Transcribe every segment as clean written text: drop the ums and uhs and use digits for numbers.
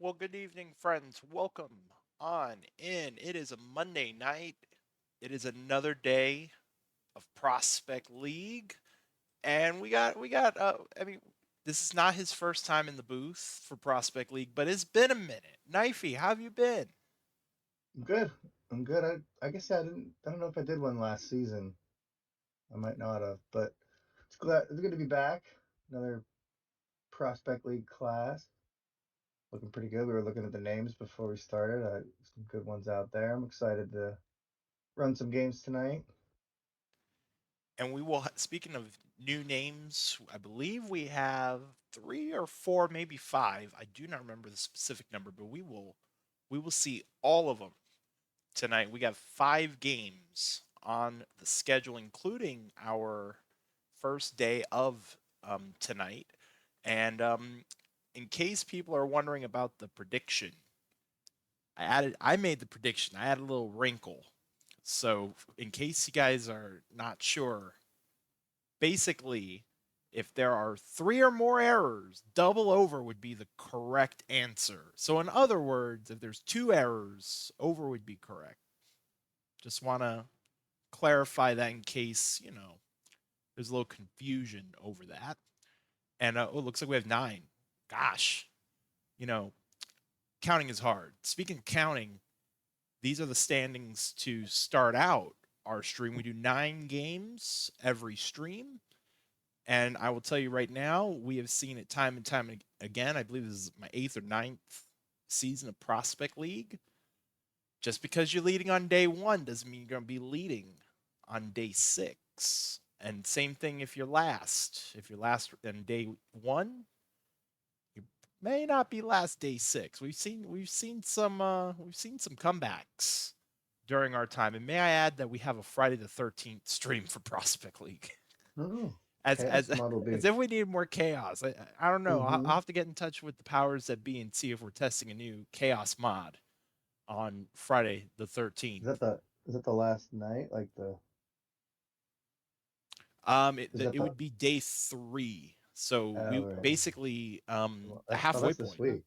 Well, good evening, friends. Welcome on in. It is a Monday night. It is another day of Prospect League, and we got. This is not his first time in the booth for Prospect League, but it's been a minute. Knifey, how have you been? I'm good. I'm good. I guess I didn't. I don't know if I did one last season. I might not have, but it's good to be back. Another prospect league class. Looking pretty good. We were looking at the names before we started. Some good ones out there. I'm excited to run some games tonight. And we will. Speaking of new names, I believe we have three or four, maybe five. I do not remember the specific number, but we will see all of them tonight. We got 5 games on the schedule, including our first day of tonight. And in case people are wondering about the prediction, I made the prediction. I added a little wrinkle. So in case you guys are not sure, basically, if there are three or more errors, double over would be the correct answer. So in other words, if there's two errors, over would be correct. Just want to clarify that in case, there's a little confusion over that. And it looks like we have 9. Gosh, you know, counting is hard. Speaking of counting, these are the standings to start out our stream. We do 9 games every stream. And I will tell you right now, we have seen it time and time again. I believe this is my 8th or 9th season of Prospect League. Just because you're leading on day 1 doesn't mean you're going to be leading on day 6. And same thing if you're last. If you're last on day 1, you may not be last day 6. We've seen some comebacks during our time. And may I add that we have a Friday the 13th stream for Prospect League. Oh, As chaos as mod will as be. if we need more chaos. I don't know. I'll Mm-hmm. have to get in touch with the powers that be and see if we're testing a new chaos mod on Friday the Is that 13th. the last night? Like the is It that the would be day 3. So we right? basically Well, the oh, halfway that's this point. week.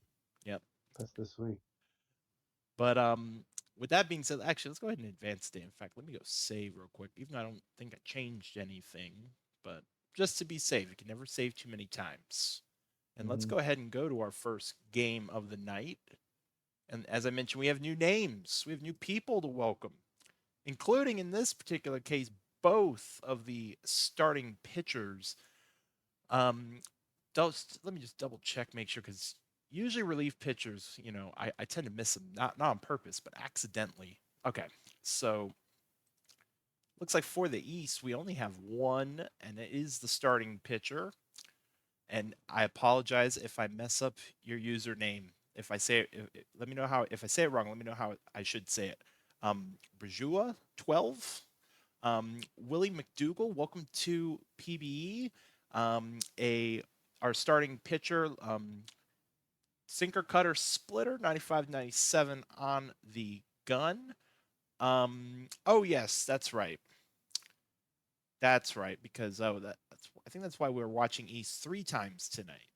Yep. That's this week. But with that being said, actually let's go ahead and advance day. In fact, let me go save real quick. Even though I don't think I changed anything, but just to be safe, you can never save too many times. And let's Mm-hmm. go ahead and go to our first game of the night. And as I mentioned, we have new names. We have new people to welcome, including in this particular case, both of the starting pitchers. Um, let me just double check, make sure, because usually relief pitchers, I tend to miss them, not on purpose, but accidentally. Okay, so looks like for the East, we only have one, and it is the starting pitcher. And I apologize if I mess up your username. If I say it, let me know how. If I say it wrong, let me know how I should say it. Brajua 12. Willie McDougal, welcome to PBE. A Our starting pitcher, sinker cutter splitter 95-97 on the gun. Oh yes, that's right. That's right because I think that's why we were watching East 3 times tonight.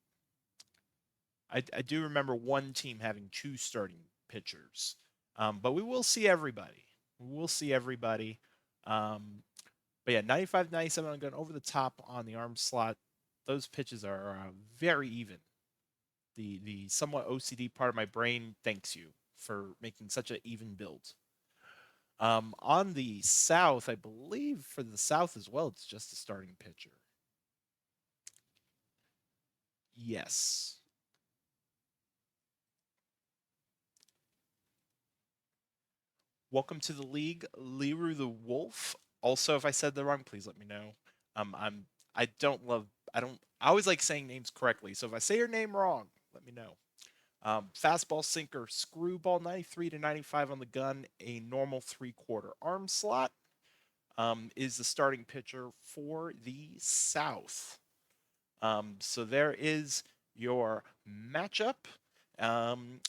I do remember one team having 2 starting pitchers, but we will see everybody. We will see everybody. Um, but yeah, 95-97. I'm going over the top on the arm slot. Those pitches are very even. The somewhat OCD part of my brain thanks you for making such an even build. On the South, I believe for the South as well, it's just a starting pitcher. Yes. Welcome to the league, Liru the Wolf. Also, if I said that wrong, please let me know. I'm I don't love I don't I always like saying names correctly. So if I say your name wrong, let me know. Fastball sinker, screwball 93-95 on the gun, a normal 3/4 arm slot. Is the starting pitcher for the South. So there is your matchup. Um,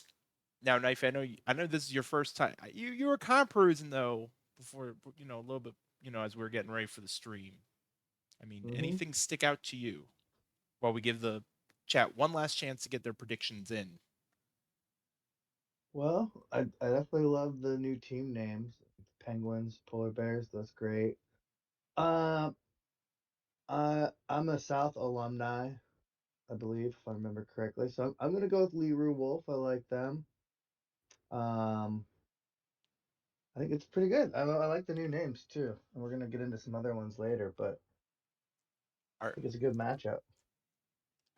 Now, Knife, I know this is your first time. You were kind of perusing though before, a little bit, as we were getting ready for the stream. I mean, Mm-hmm. anything stick out to you while we give the chat one last chance to get their predictions in? I definitely love the new team names. Penguins, polar bears, that's great. Uh, I'm a South alumni, I believe, if I remember correctly. So I'm gonna go with Lee Wolf. I like them. Um, I think it's pretty good. I like the new names too, and we're gonna get into some other ones later. But I Are think it's a good matchup.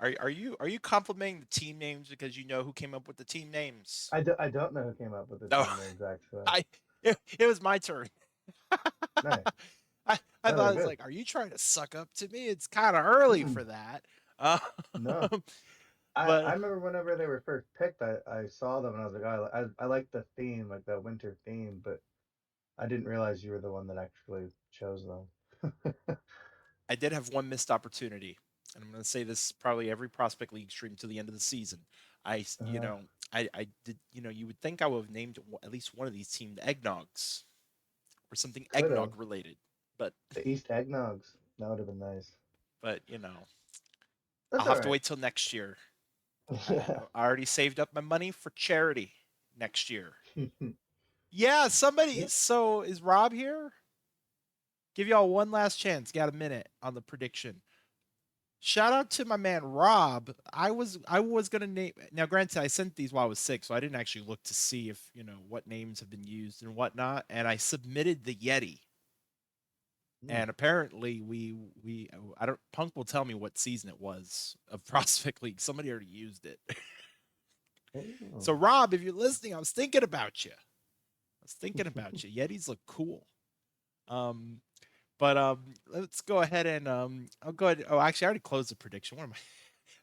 are you complimenting the team names because you know who came up with the team names? I don't know who came up with the No, team names actually. I it was my turn. Nice. I No, thought they're it was good. like, are you trying to suck up to me? It's kind of early Mm-mm. for that. Uh, No, I but remember whenever they were first picked, I saw them and I was like, oh, I like the theme, like the winter theme, but I didn't realize you were the one that actually chose them. I did have one missed opportunity, and I'm going to say this probably every prospect league stream to the end of the season. I, you uh, know, I did, you would think I would have named at least one of these teams eggnogs or something could have eggnog related, but, the East Eggnogs. That would have been nice. but I'll That's all have to right. wait till next year. I, Yeah. I already saved up my money for charity next year. Yeah, somebody. Yep. So is Rob here? Give y'all one last chance. Got a minute on the prediction. Shout out to my man Rob. I was gonna name now. Granted, I sent these while I was sick, so I didn't actually look to see if what names have been used and whatnot. And I submitted the Yeti, Mm. and apparently we I don't Punk will tell me what season it was of Prospect League. Somebody already used it. So Oh, Rob, if you're listening, I was thinking about you. I was thinking about you. Yetis look cool. Um, but let's go ahead and I'll go ahead. Oh, actually, I already closed the prediction. What am I?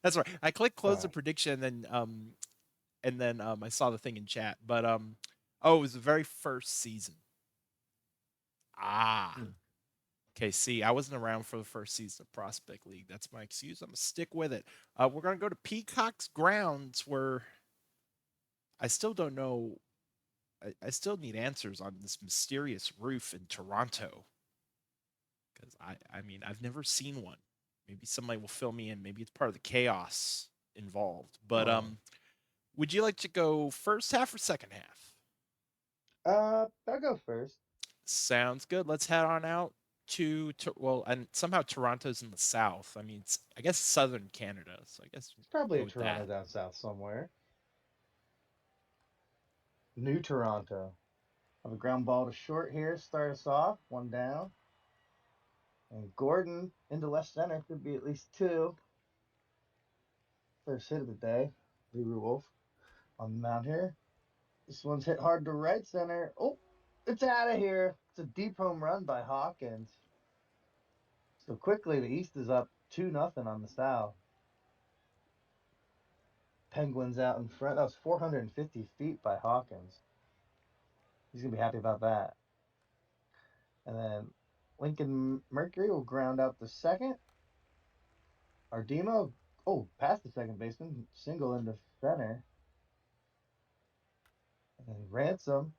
That's right. I clicked it's all close the right. prediction and then I saw the thing in chat. But oh, it was the very first season. Ah. Mm. Okay, see, I wasn't around for the first season of Prospect League. That's my excuse. I'm gonna stick with it. We're gonna go to Peacock's grounds where I still don't know. I still need answers on this mysterious roof in Toronto because I mean I've never seen one. Maybe somebody will fill me in. Maybe it's part of the chaos involved. But Oh. would you like to go first half or second half? I'll go first. Sounds good. Let's head on out to well, and somehow Toronto's in the south. I mean, it's I guess southern Canada, so I guess It's probably go a with Toronto that. down south somewhere. New Toronto. Have a ground ball to short here. Start us off. One down. And Gordon into left center. Could be at least two. First hit of the day. Leroy Wolf on the mound here. This one's hit hard to right center. Oh, it's out of here. It's a deep home run by Hawkins. So quickly, the East is up 2-0 on the South. Penguins out in front. That was 450 feet by Hawkins. He's going to be happy about that. And then Lincoln Mercury will ground out the second. Ardemo, oh, past the second baseman, single into center. And then Ransom,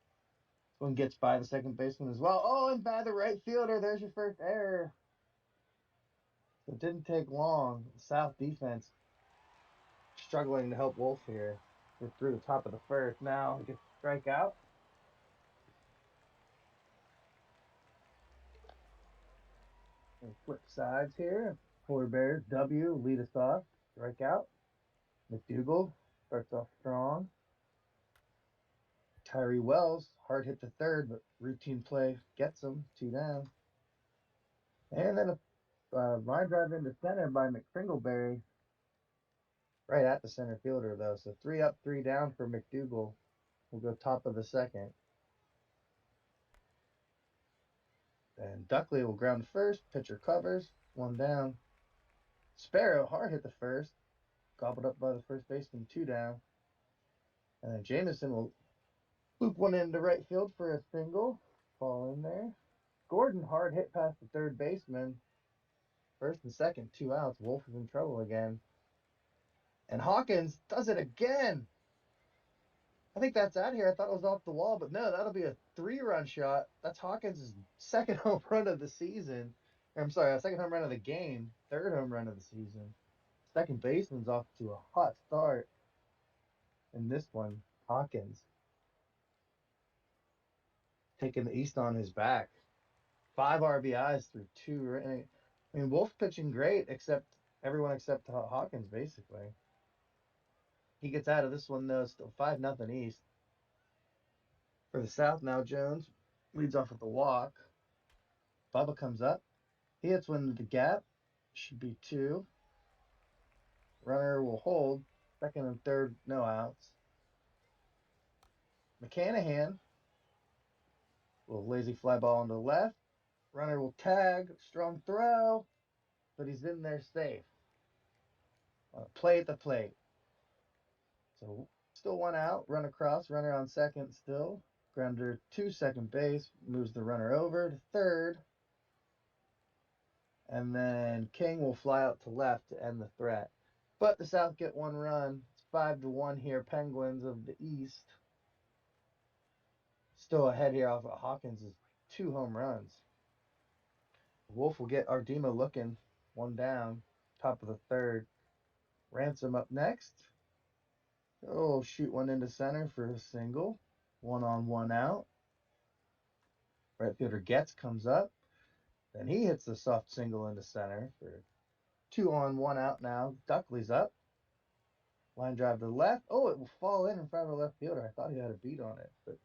this one gets by the second baseman as well. Oh, and by the right fielder. There's your first error. So it didn't take long. The South defense struggling to help Wolf here. We're through the top of the first. Now he gets to strike out. And flip sides here. Polar Bears W lead us off. Strike out. McDougal starts off strong. Tyree Wells, hard hit to third, but routine play gets him two down. And then a line drive into center by McCringleberry, right at the center fielder, though. So three up, three down for McDougal. We'll go top of the second. And Duckley will ground first. Pitcher covers. One down. Sparrow, hard hit the first. Gobbled up by the first baseman, two down. And then Jameson will loop one into right field for a single. Fall in there. Gordon, hard hit past the third baseman. First and second, two outs. Wolf is in trouble again. And Hawkins does it again. I think that's out here. I thought it was off the wall, but no, that'll be a 3-run shot. That's Hawkins' second home run of the season. Or, I'm sorry, second home run of the game, third home run of the season. Second baseman's off to a hot start in this one. Hawkins. taking the East on his back. 5 RBIs through 2. I mean, Wolf pitching great, except everyone except Hawkins, basically. He gets out of this one, though, still 5-0 East. For the South now, Jones leads off with the walk. Bubba comes up. He hits one into the gap. Should be 2. Runner will hold. Second and third, no outs. McCanahan will lazy fly ball into the left. Runner will tag. Strong throw, but he's in there safe. Play at the plate. So still 1 out. Run across. Runner on second still. Grounder to second base. Moves the runner over to third. And then King will fly out to left to end the threat. But the South get 1 run. It's 5-1 here. Penguins of the East. Still ahead here off of Hawkins' 2 home runs. Wolf will get Ardema looking. 1 down. Top of the third. Ransom up next. Oh, shoot one into center for a single. 1 on 1 out. Right fielder Getz comes up. Then he hits the soft single into center for 2 on 1 out now. Duckley's up. Line drive to the left. Oh, it will fall in front of the left fielder. I thought he had a beat on it, but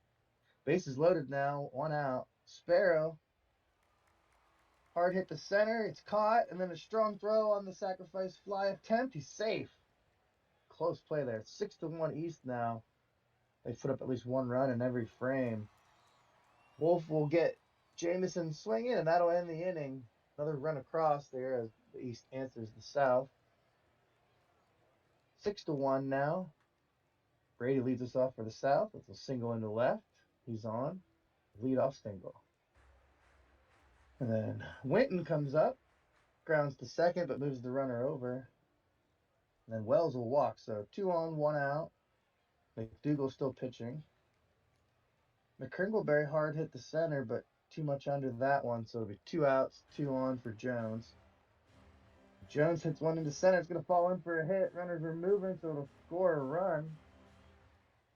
bases loaded now. 1 out. Sparrow. Hard hit to center. It's caught, and then a strong throw on the sacrifice fly attempt. He's safe. Close play there. 6-1 East now. They put up at least 1 run in every frame. Wolf will get Jameson swinging, and that'll end the inning. Another run across there as the East answers the South. 6-1 now. Brady leads us off for the South. It's a single into left. He's on. Leadoff single. And then Winton comes up, grounds to second, but moves the runner over. And then Wells will walk. So 2 on 1 out. McDougal's still pitching. McCringleberry hard hit the center, but too much under that one. So it'll be 2 outs, 2 on for Jones. Jones hits one into center. It's going to fall in for a hit. Runners are moving, so it'll score a run.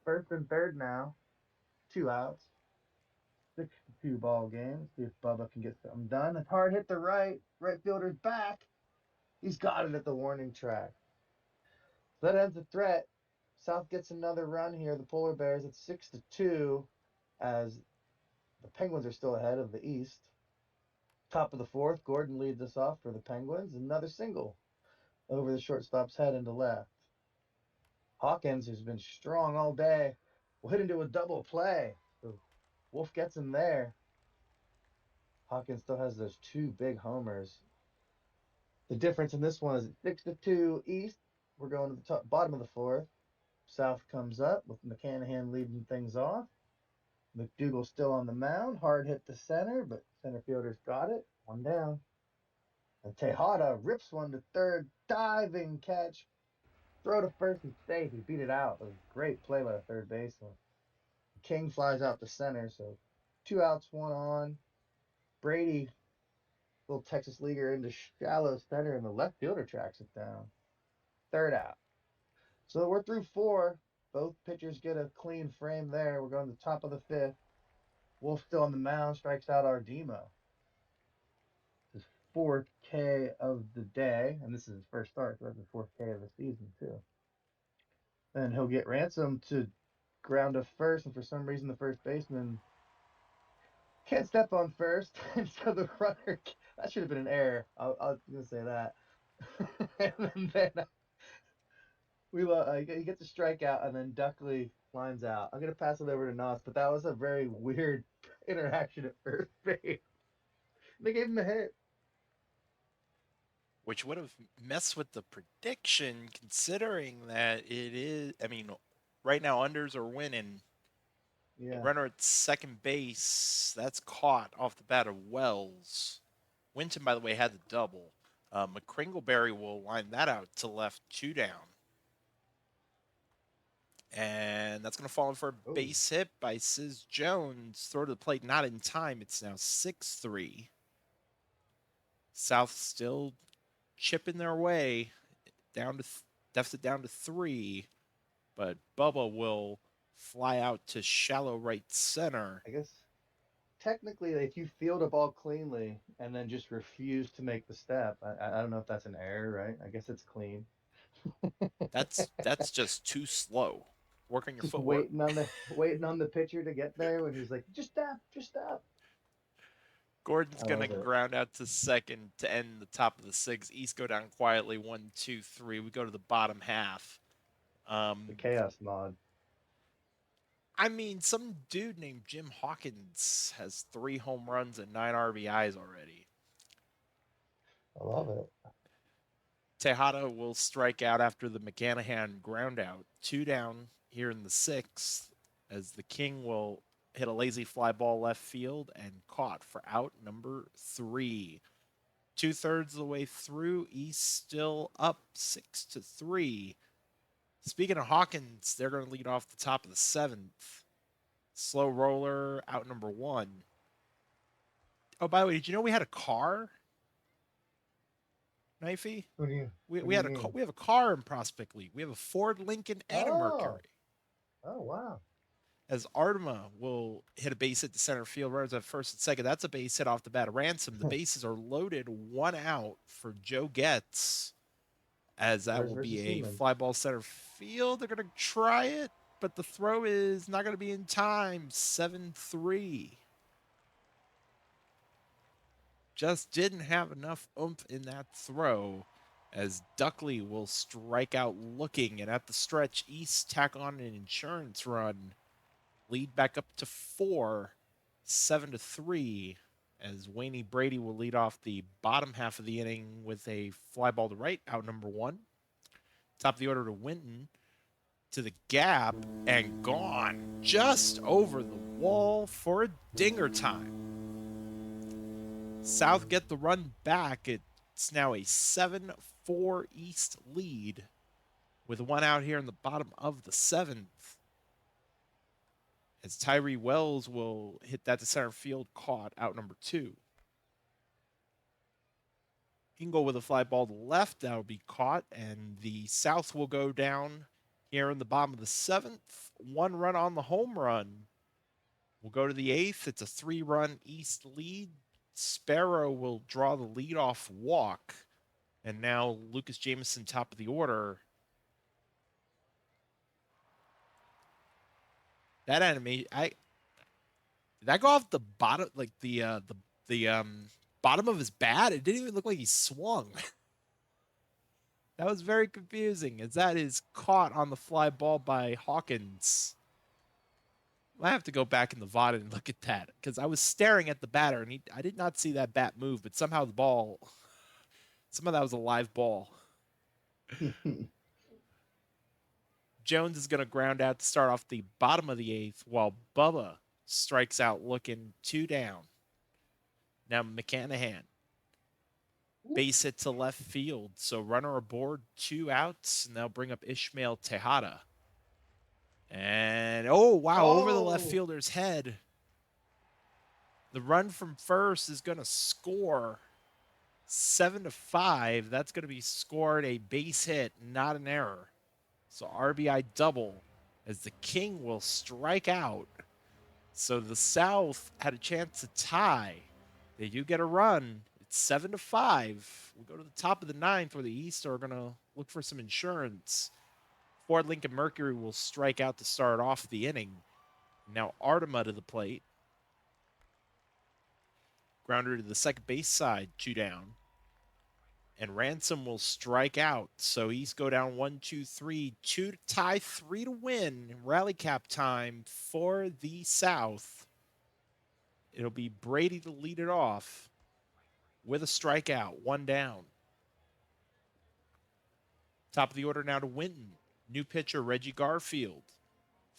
First and third now. 2 outs. 6-2 ball game. See if Bubba can get something done. It's hard hit the right. Right fielder's back. He's got it at the warning track. So that ends the threat. South gets another run here. The Polar Bears at 6-2 as the Penguins are still ahead of the East. Top of the fourth, Gordon leads us off for the Penguins. Another single over the shortstop's head into left. Hawkins, who's been strong all day, will hit into a double play. So Wolf gets him there. Hawkins still has those 2 big homers. The difference in this one is 6-2 East. We're going to the bottom of the fourth. South comes up with McCanahan leading things off. McDougal still on the mound. Hard hit to center, but center fielder's got it. 1 down. And Tejada rips one to third. Diving catch. Throw to first and safe. He beat it out. It was a great play by the third baseman. King flies out to center, so 2 outs, 1 on. Brady, little Texas leaguer into shallow center, and the left fielder tracks it down. 3rd out. So we're through 4. Both pitchers get a clean frame there. We're going to the top of the 5th. Wolf still on the mound, strikes out Ardema. His 4th K of the day, and this is his first start, so that's the 4th K of the season, too. Then he'll get Ransom to ground to first, and for some reason the first baseman can't step on first, and so the runner, that should have been an error. I was going to say that. And then he gets a strikeout, and then Duckley lines out. I'm going to pass it over to Nas, but that was a very weird interaction at first base. They gave him a hit. Which would have messed with the prediction, considering that it is. I mean, right now unders are winning. Yeah. Runner at second base, that's caught off the bat of Wells. Winton, by the way, had the double. McCringleberry will line that out to left, 2 down. And that's going to fall in for a base hit by Sis Jones. Throw to the plate, not in time. It's now 6-3. South still chipping their way down to deficit down to 3, but Bubba will fly out to shallow right center. I guess technically, if you field a ball cleanly and then just refuse to make the step, I don't know if that's an error, right? I guess it's clean. That's just too slow. Work on your Just footwork. waiting on the pitcher to get there when he's like, just stop. Gordon's I gonna love it. ground out to second to end the top of the sixth. East go down quietly, 1, 2, 3. We go to the bottom half. The Um, chaos mod. I mean, some dude named Jim Hawkins has 3 home runs and 9 RBIs already. I love it. Tejada will strike out after the McCanahan ground out. 2 down here in the sixth, as the King will hit a lazy fly ball left field and caught for out number 3. 2/3 of the way through, East still up 6-3. Speaking of Hawkins, they're going to lead off the top of the seventh. Slow roller, out number 1. Oh, by the way, did you know we had a car, Knifey? What We do you had mean? we have a car in Prospect League. We have a Ford Lincoln and a Oh, Mercury. oh wow. As Artema will hit a base hit to center field, runners at first and second. That's a base hit off the bat of Ransom. The bases are loaded, 1 out for Joe Getz, as that Brewers will be versus a humans. fly ball center field. They're going to try it, but the throw is not going to be in time. 7-3. Just didn't have enough oomph in that throw, as Duckley will strike out looking, and at the stretch, East tack on an insurance run, lead back up to 4, 7-3, as Waney Brady will lead off the bottom half of the inning with a fly ball to right, out number 1. Top of the order to Winton, to the gap, and gone just over the wall for a dinger time. South get the run back. It's now a 7-4 East lead with 1 out here in the bottom of the seventh, as Tyree Wells will hit that to center field, caught, out number 2. He can go with a fly ball to left. That'll be caught, and the South will go down here in the bottom of the seventh. 1 run on the home run. We'll go to the eighth. It's a 3-run East lead. Sparrow will draw the leadoff walk. And now Lucas Jameson, top of the order. That animation, did that go off the bottom, like the bottom of his bat? It didn't even look like he swung. That was very confusing, as that is caught on the fly ball by Hawkins. I have to go back in the VOD and look at that, because I was staring at the batter and I did not see that bat move, but somehow that was a live ball. Jones is going to ground out to start off the bottom of the eighth, while Bubba strikes out looking, 2 down. Now McCanahan, base hit to left field, so runner aboard, 2 outs, and they'll bring up Ishmael Tejada. And oh wow, over the left Oh, fielder's head. The run from first is going to score. 7-5. That's going to be scored a base hit, not an error. So RBI double, as the King will strike out. So the South had a chance to tie. They do get a run. It's 7-5. We go to the top of the ninth, where the East are going to look for some insurance. Ford Lincoln Mercury will strike out to start off the inning. Now Artema to the plate. Grounder to the second base side, 2 down. And Ransom will strike out. So East go down 1-2-3, 2 to tie, 3 to win. Rally cap time for the South. It'll be Brady to lead it off with a strikeout, 1 down. Top of the order now to Winton. New pitcher Reggie Garfield.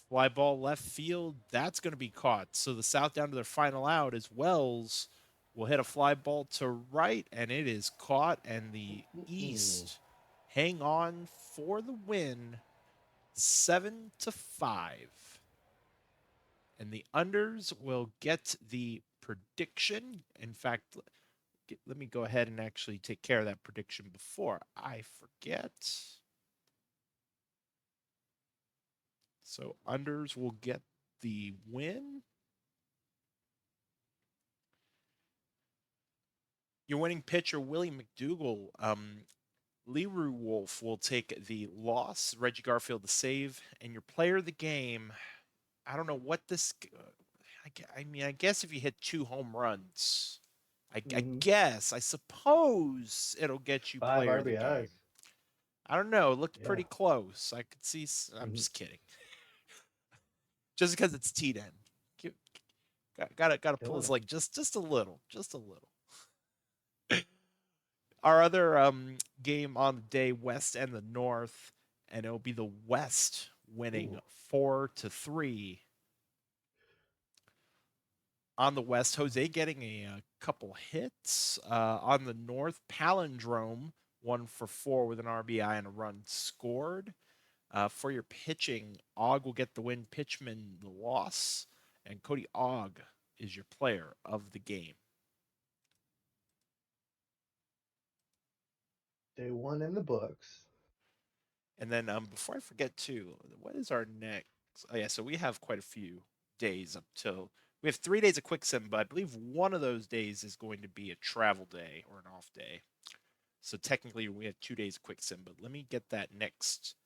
Fly ball left field. That's going to be caught. So the South down to their final out, as Wells will hit a fly ball to right, and it is caught. And the East hang on for the win, 7-5. And the unders will get the prediction. In fact, let me go ahead and actually take care of that prediction before I forget. So unders will get the win. Your winning pitcher, Willie McDougall. Leroy Wolf will take the loss. Reggie Garfield the save, and your player of the game. I don't know what this. I mean, I guess if you hit 2 home runs, I Hmm. guess, I suppose it'll get you Five player of the RBIs. game. I don't know. It looked Yeah. pretty close. I could see. I'm Hmm. just kidding. Just because it's T-Den. Gotta pull Killing his it. leg just a little, just a little. Our other game on the day, West and the North, and it'll be the West winning Ooh. 4-3. On the West, Jose getting a couple hits. On the North, Palindrome 1 for 4 with an RBI and a run scored. For your pitching, Og will get the win, Pitchman the loss, and Cody Og is your player of the game. Day one in the books. And then before I forget too, what is our next? Oh yeah, so we have quite a few days up till we have 3 days of quick sim, but I believe one of those days is going to be a travel day or an off day. So technically we have 2 days of quick sim, but let me get that next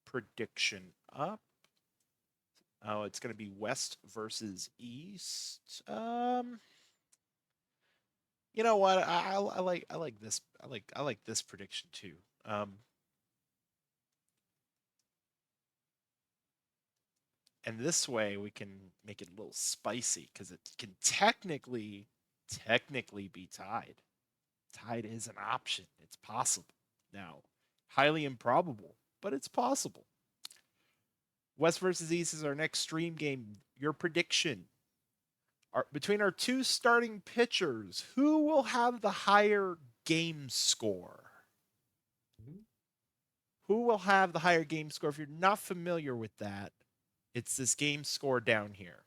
prediction up. Oh, it's going to be West versus East. You know what? I like this. I like this prediction too. And this way we can make it a little spicy because it can technically be tied. Tied is an option. It's possible. Now, highly improbable, but it's possible. West versus East is our next stream game. Your prediction between our two starting pitchers, who will have the higher game score? Mhm. Who will have the higher game score? If you're not familiar with that, it's this game score down here.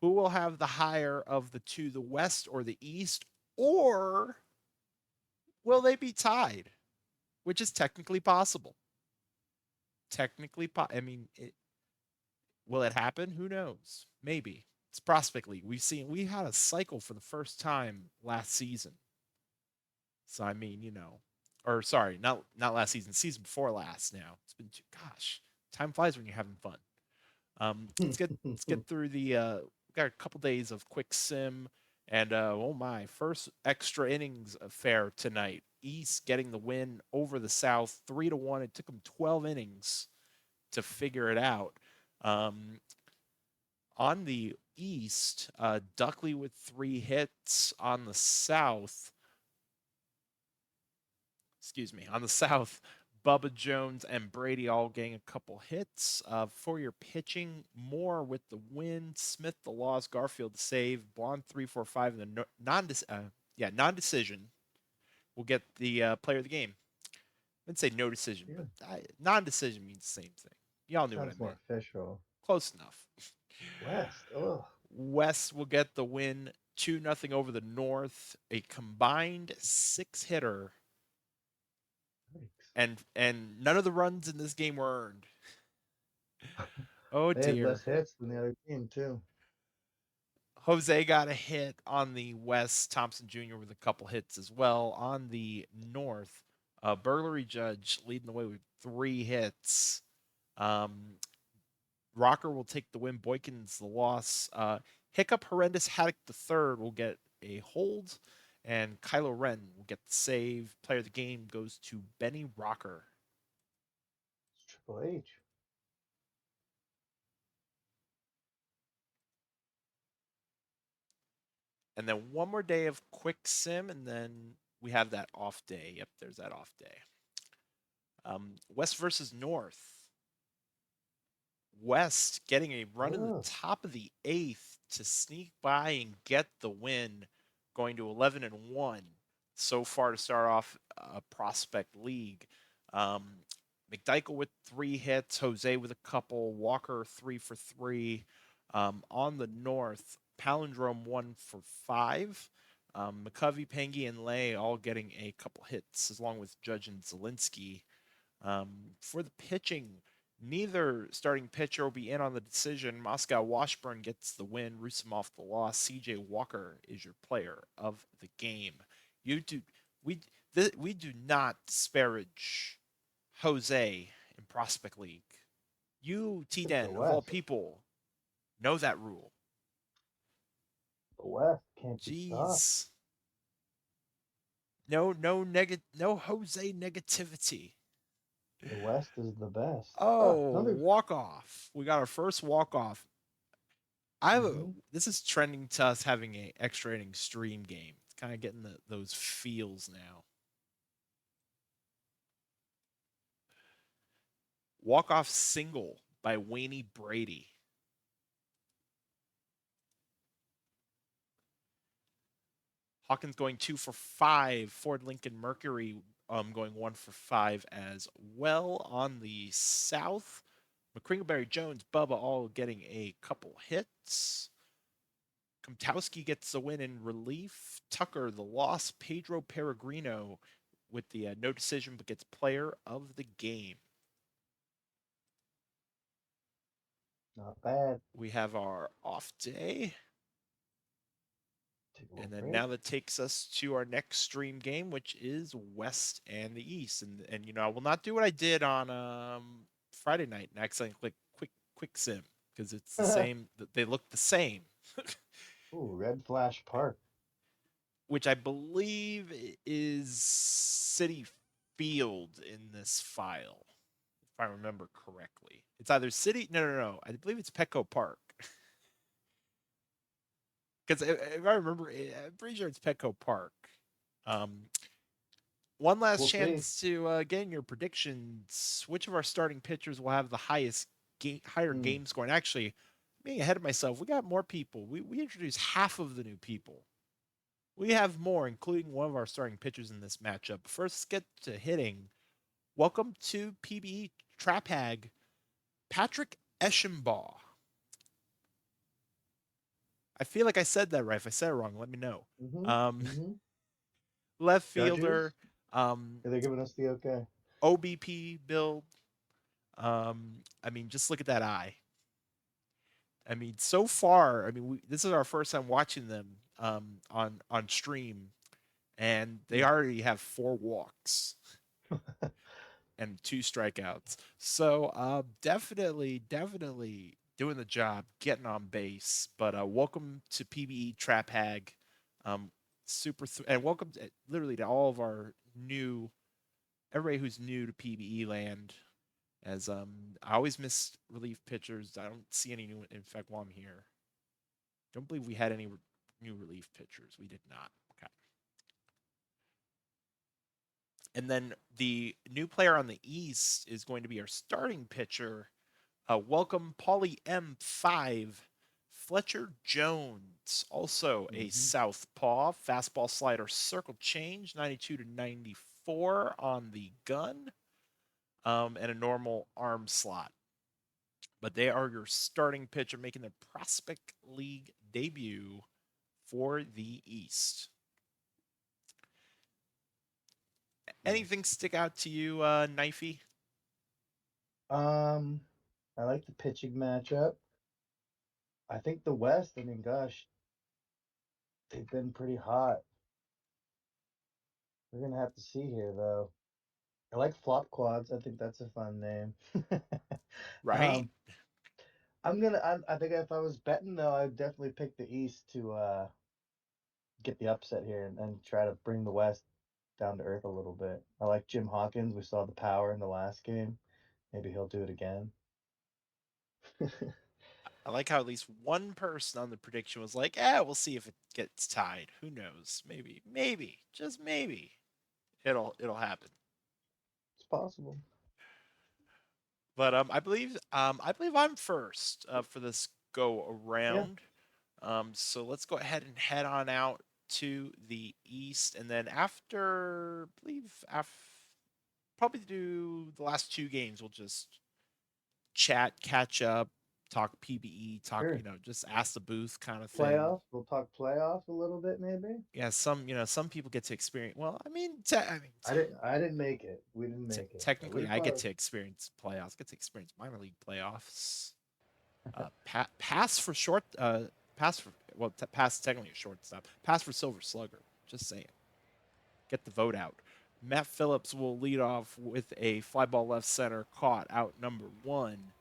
Who will have the higher of the two, the West or the East? Or will they be tied? Which is technically possible. I mean, will it happen? Who knows? Maybe. It's Prospect League. We had a cycle for the first time last season. So I mean, or sorry, not last season, season before last. Now it's been gosh, time flies when you're having fun. Let's get through the. Got a couple days of quick sim, and oh my, first extra innings affair tonight. East getting the win over the South, 3-1. It took them 12 innings to figure it out. Um, on the East, Duckley with 3 hits. On the South, excuse me, on the South, Bubba Jones and Brady all getting a couple hits. For your pitching, Moore with the win, Smith the loss, Garfield the save, Blonde 3-4-5 in the non-decision. Will get the player of the game. I didn't say no decision, Yeah. but non-decision means the same thing. Y'all knew what I Sounds more meant. official. Close enough. West. Oh. West will get the win, 2-0 over the North. A combined 6 hitter, Yikes. and none of the runs in this game were earned. Oh They had less dear. hits than the other team too. Jose got a hit on the West. Thompson Jr. with a couple hits as well. On the North, Burglary Judge leading the way with 3 hits. Um, Rocker will take the win. Boykins the loss. Hiccup Horrendous Haddock the third will get a hold, and Kylo Ren will get the save. Player of the game goes to Benny Rocker. It's Triple H. And then one more day of quick sim, and then we have that off day. Yep, there's that off day. West versus North. West getting a run in the Oh. top of the eighth to sneak by and get the win, going to 11-1 so far to start off a prospect league. McDykel with 3 hits, Jose with a couple, Walker 3 for 3. On the North, Palindrome 1 for 5. McCovey, Pengi, and Lay all getting a couple hits, along with Judge and Zelinsky. For the pitching, Neither starting pitcher will be in on the decision. Moscow Washburn gets the win. Rusimov the loss. C.J. Walker is your player of the game. You do we we do not disparage Jose in Prospect League. You, Look at the T-Den, of all West. people, know that rule. The West can't be stopped. Jeez. No Jose negativity. The West is the best. Oh, Oh, another. walk off. We got our first walk off. Mm-hmm. This is trending to us having a extra inning stream game. It's kind of getting those feels now. Walk off single by Wayne Brady. Hawkins going 2 for 5. Ford Lincoln Mercury going 1 for 5 as well on the South. McCringleberry Jones, Bubba all getting a couple hits. Komtowski gets the win in relief. Tucker the loss. Pedro Peregrino with the no decision but gets player of the game. Not bad. We have our off day. Take a And little then break. now that takes us to our next stream game, which is West and the East. And you know, I will not do what I did on Friday night and accidentally click quick sim because it's the same. They look the same, Ooh, Red Flash Park. which I believe is City Field in this file, if I remember correctly. It's either City. No. I believe it's Petco Park. Because if I remember, I'm pretty sure it's Petco Park. Um, One last We'll see. chance to get in your predictions. Which of our starting pitchers will have the higher Hmm. game score? And actually, being ahead of myself, we got more people. We introduced half of the new people. We have more, including one of our starting pitchers in this matchup. First, let's get to hitting. Welcome to PBE Trap Hag, Patrick Eschenbaugh. I feel like I said that right. If I said it wrong, let me know. Mm-hmm. Um, Mm-hmm. Left Judges? fielder, um, Are they giving us the okay? OBP build. I mean, just look at that eye. I mean, so far, I mean, this is our first time watching them on stream, and they Hmm. already have 4 walks and 2 strikeouts. So definitely doing the job, getting on base. But welcome to PBE Trap Hag, um, and welcome literally to all of our new everybody who's new to PBE land. As I always miss relief pitchers. I don't see any new. In fact, while I'm here, don't believe we had any new relief pitchers. We did not. Okay. And then the new player on the East is going to be our starting pitcher. Welcome, Paulie M5, Fletcher Jones, also a Mm-hmm. southpaw, fastball slider circle change, 92 to 94 on the gun, and a normal arm slot. But they are your starting pitcher making their Prospect League debut for the East. Anything Nice. stick out to you, Knifey? Um, I like the pitching matchup. I think the West, I mean, gosh, they've been pretty hot. We're gonna have to see here though. I like flop quads. I think that's a fun name. Right? um, I think if I was betting though, I'd definitely pick the East to get the upset here and try to bring the West down to earth a little bit. I like Jim Hawkins. We saw the power in the last game. Maybe he'll do it again. I like how at least one person on the prediction was like, we'll see if it gets tied. Who knows? Maybe, just maybe, it'll happen. It's possible. But I believe I'm first for this go Yeah. around. So let's go ahead and head on out to the east, and then after, I believe, probably do the last 2 games. We'll just chat, catch up, talk PBE, talk, Sure. just ask the booth kind of thing. Playoffs. We'll talk playoffs a little bit, maybe. Yeah, some people get to experience. Well, I didn't make it. We didn't make it, but we technically, were I get close. to experience playoffs. I get to experience minor league playoffs. Pass for short. Pass for pass technically a shortstop. Pass for silver slugger. Just saying. Get the vote out. Matt Phillips will lead off with a fly ball left center caught out number one,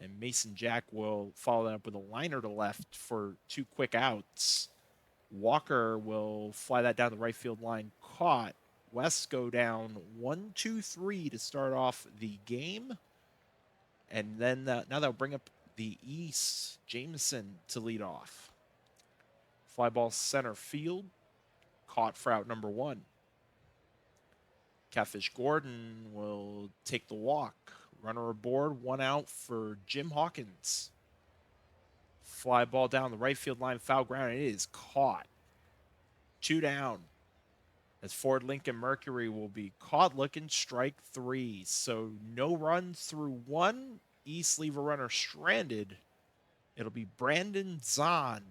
and Mason Jack will follow that up with a liner to left for 2 quick outs. Walker will fly that down the right field line, caught. West go down 1-2-3 to start off the game. And then now they'll bring up the East, Jameson to lead off. Fly ball center field, caught for out number one. Catfish Gordon will take the walk. Runner aboard, 1 out for Jim Hawkins. Fly ball down the right field line, foul ground. It is caught. 2 down. As Ford Lincoln Mercury will be caught looking, strike 3. So no runs through 1. East leave a runner stranded. It'll be Brandon Zahn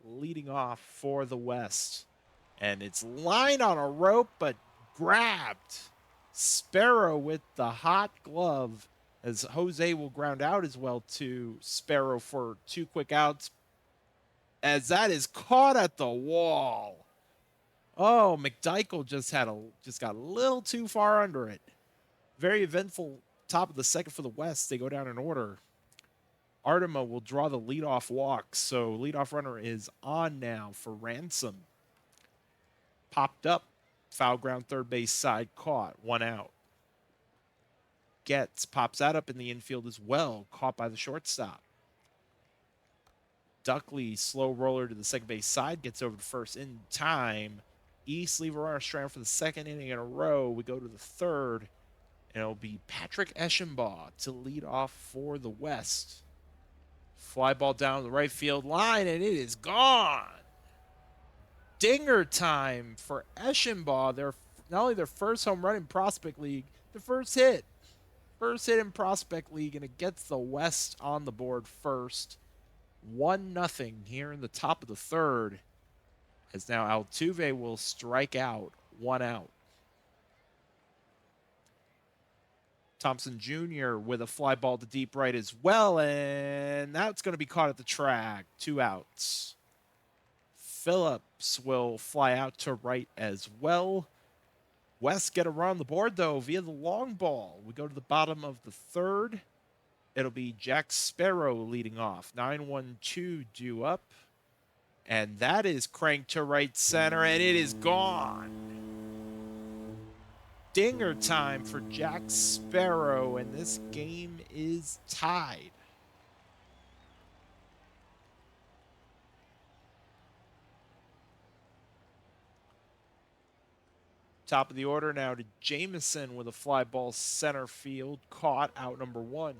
leading off for the West. And it's lined on a rope, but grabbed. Sparrow with the hot glove, as Jose will ground out as well to Sparrow for 2 quick outs, as that is caught at the wall. Oh, McDykel just got a little too far under it. Very eventful top of the second for the West. They go down in order. Artema will draw the leadoff walk, so leadoff runner is on now for Ransom. Popped up, foul ground third base side, caught, 1 out. Getz pops that up in the infield as well, caught by the shortstop. Duckley, slow roller to the second base side, gets over to first in time. East leave a runner stranded for the second inning in a row. We go to the third, and it'll be Patrick Eschenbaugh to lead off for the West. Fly ball down the right field line, and it is gone. Dinger time for Eschenbaugh. Not only their first home run in Prospect League, the first hit. First hit in Prospect League, and it gets the West on the board first. 1-0 here in the top of the third, as now Altuve will strike out, 1 out. Thompson Jr. with a fly ball to deep right as well, and that's going to be caught at the track, 2 outs. Phillips will fly out to right as well. West get a run on the board, though, via the long ball. We go to the bottom of the third. It'll be Jack Sparrow leading off. 9-1-2 due up. And that is cranked to right center, and it is gone. Dinger time for Jack Sparrow, and this game is tied. Top of the order now to Jameson with a fly ball center field, caught, out number 1.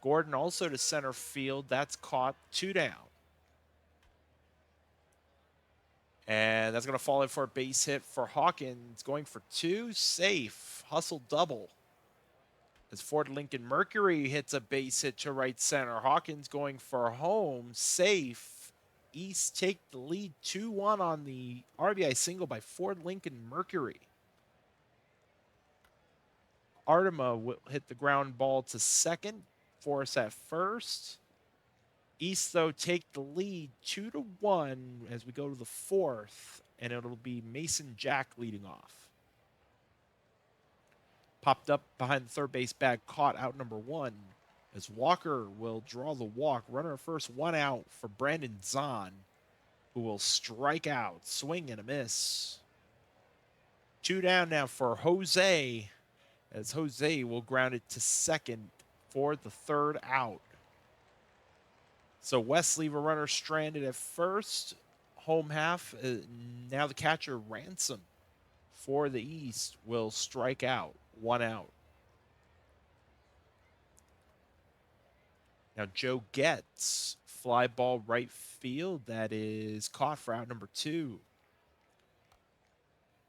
Gordon also to center field, that's caught, 2 down. And that's going to fall in for a base hit for Hawkins, going for 2, safe, hustle double. As Ford Lincoln Mercury hits a base hit to right center. Hawkins going for home, safe. East take the lead 2-1 on the RBI single by Ford Lincoln Mercury. Artema will hit the ground ball to second, Forrest at first. East, though, take the lead 2-1 as we go to the fourth, and it'll be Mason Jack leading off. Popped up behind the third base bag, caught, out number 1. As Walker will draw the walk. Runner at first, 1 out for Brandon Zahn, who will strike out. Swing and a miss. 2 down now for Jose, as Jose will ground it to second for the 3rd out. So West leave a runner stranded at first. Home half, now the catcher Ransom for the East will strike out. 1 out. Now Joe Getz, fly ball right field, that is caught for out number 2.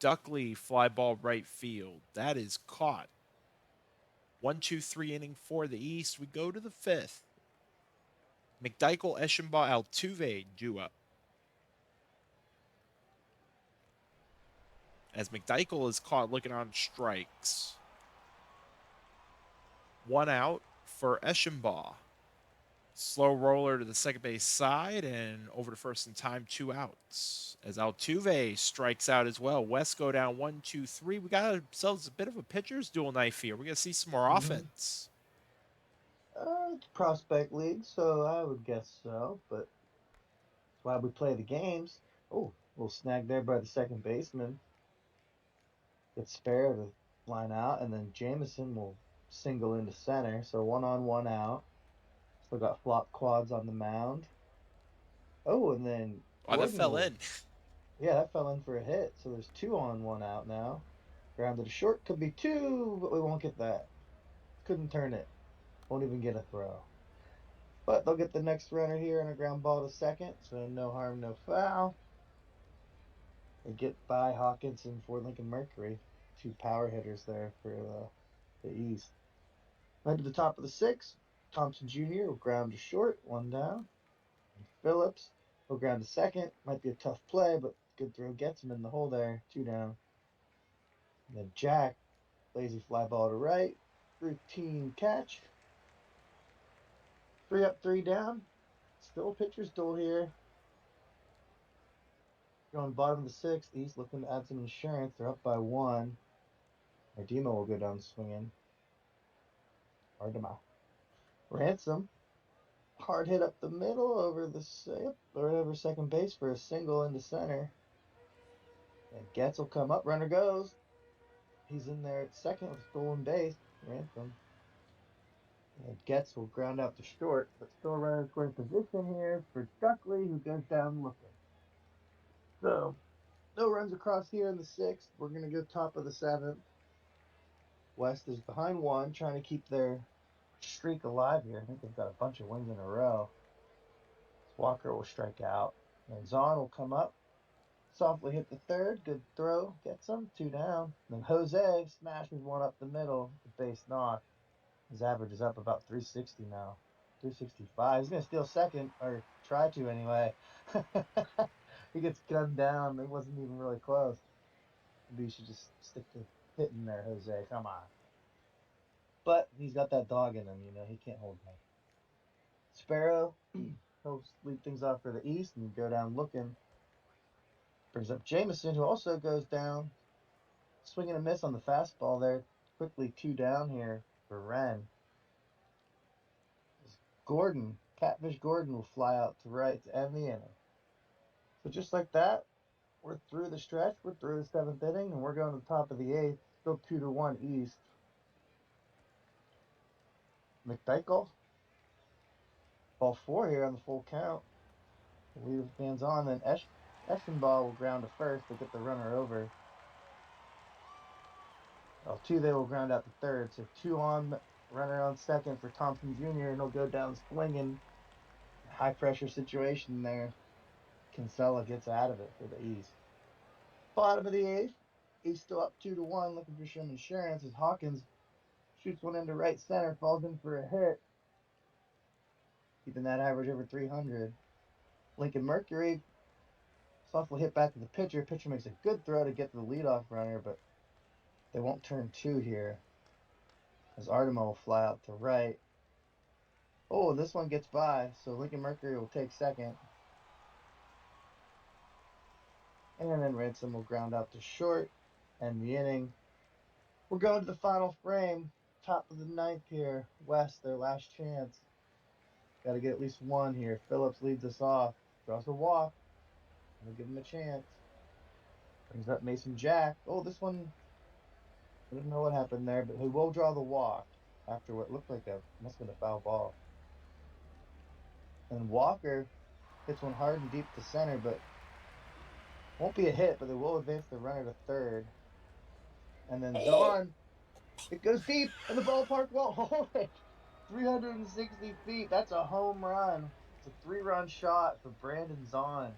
Duckley, fly ball right field, that is caught. 1-2-3 inning for the East. We go to the fifth. McDykel, Eschenbaugh, Altuve due up. As McDykel is caught looking on strikes. 1 out for Eschenbaugh. Slow roller to the second base side and over to first in time, 2 outs. As Altuve strikes out as well. West go down 1-2-3. We got ourselves a bit of a pitcher's duel knife here. We're going to see some more Mm-hmm. offense. It's prospect league, so I would guess so. But that's why we play the games. Oh, little snag there by the second baseman. Get Spare to line out, and then Jameson will single into center. So 1 on, 1 out. Still got flop quads on the mound. Oh, and then Oh, that Gordon fell will. in. Yeah, that fell in for a hit. So there's 2 on, 1 out now. Grounded to short. Could be two, but we won't get that. Couldn't turn it. Won't even get a throw. But they'll get the next runner here and a ground ball to second. So no harm, no foul. They get by Hawkinson for Lincoln Mercury. Two power hitters there for the East. Right to the top of the sixth. Thompson Jr. will ground to short, 1 down. And Phillips will ground to second. Might be a tough play, but good throw gets him in the hole there, 2 down. And then Jack, lazy fly ball to right. Routine catch. 3 up, 3 down. Still a pitcher's duel here. Going bottom of the sixth. East looking to add some insurance. They're up by 1. Ardemo will go down swinging. Ardema. Ransom. Hard hit up the middle over the or over second base for a single into center. And Getz will come up. Runner goes. He's in there at second with stolen base. Ransom. And Getz will ground out to short, but still runner scoring position here for Duckley, who goes down looking. So no runs across here in the sixth. We're gonna go top of the seventh. West is behind 1, trying to keep their streak alive here. I think they've got a bunch of wins in a row. Walker will strike out. And Zahn will come up. Softly hit the third. Good throw. Gets him. 2 down. Then Jose smashes one up the middle. The base knock. His average is up about 360 now. 365. He's going to steal second, or try to anyway. He gets gunned down. It wasn't even really close. Maybe you should just stick to hitting there, Jose. Come on. But he's got that dog in him, he can't hold back. Sparrow, he'll lead things off for the East and go down looking. Brings up Jameson, who also goes down. Swinging a miss on the fastball there. Quickly 2 down here for Wren. Gordon, Catfish Gordon, will fly out to right to end the inning. So just like that, we're through the stretch. We're through the seventh inning, and we're going to the top of the eighth. Still 2-1 East. McDykel, ball 4 here on the full count. The leader stands on, then Eschenbaugh will ground to first to get the runner over. Altuve will ground out to third, so 2 on, runner on second for Thompson Jr., and he'll go down swinging. High pressure situation there. Kinsella gets out of it for the East. Bottom of the eighth. East still up 2-1, looking for some insurance as Hawkins shoots one into right center, falls in for a hit, keeping that average over 300. Lincoln Mercury, softly hit back to the pitcher. Pitcher makes a good throw to get to the leadoff runner, but they won't turn 2 here as Artemo will fly out to right. Oh, this one gets by, so Lincoln Mercury will take second. And then Ransom will ground out to short, end the inning. We're going to the final frame. Top of the ninth here. West, their last chance. Got to get at least 1 here. Phillips leads us off. Draws a walk. We'll give him a chance. Brings up Mason Jack. Oh, this one, I don't know what happened there, but he will draw the walk after what looked like must have been a foul ball. And Walker hits one hard and deep to center, but won't be a hit, but they will advance the runner to third. And then Oh, Zahn, it goes deep, and the ballpark won't hold it. 360 feet. That's a home run. It's a 3-run shot for Brandon Zahn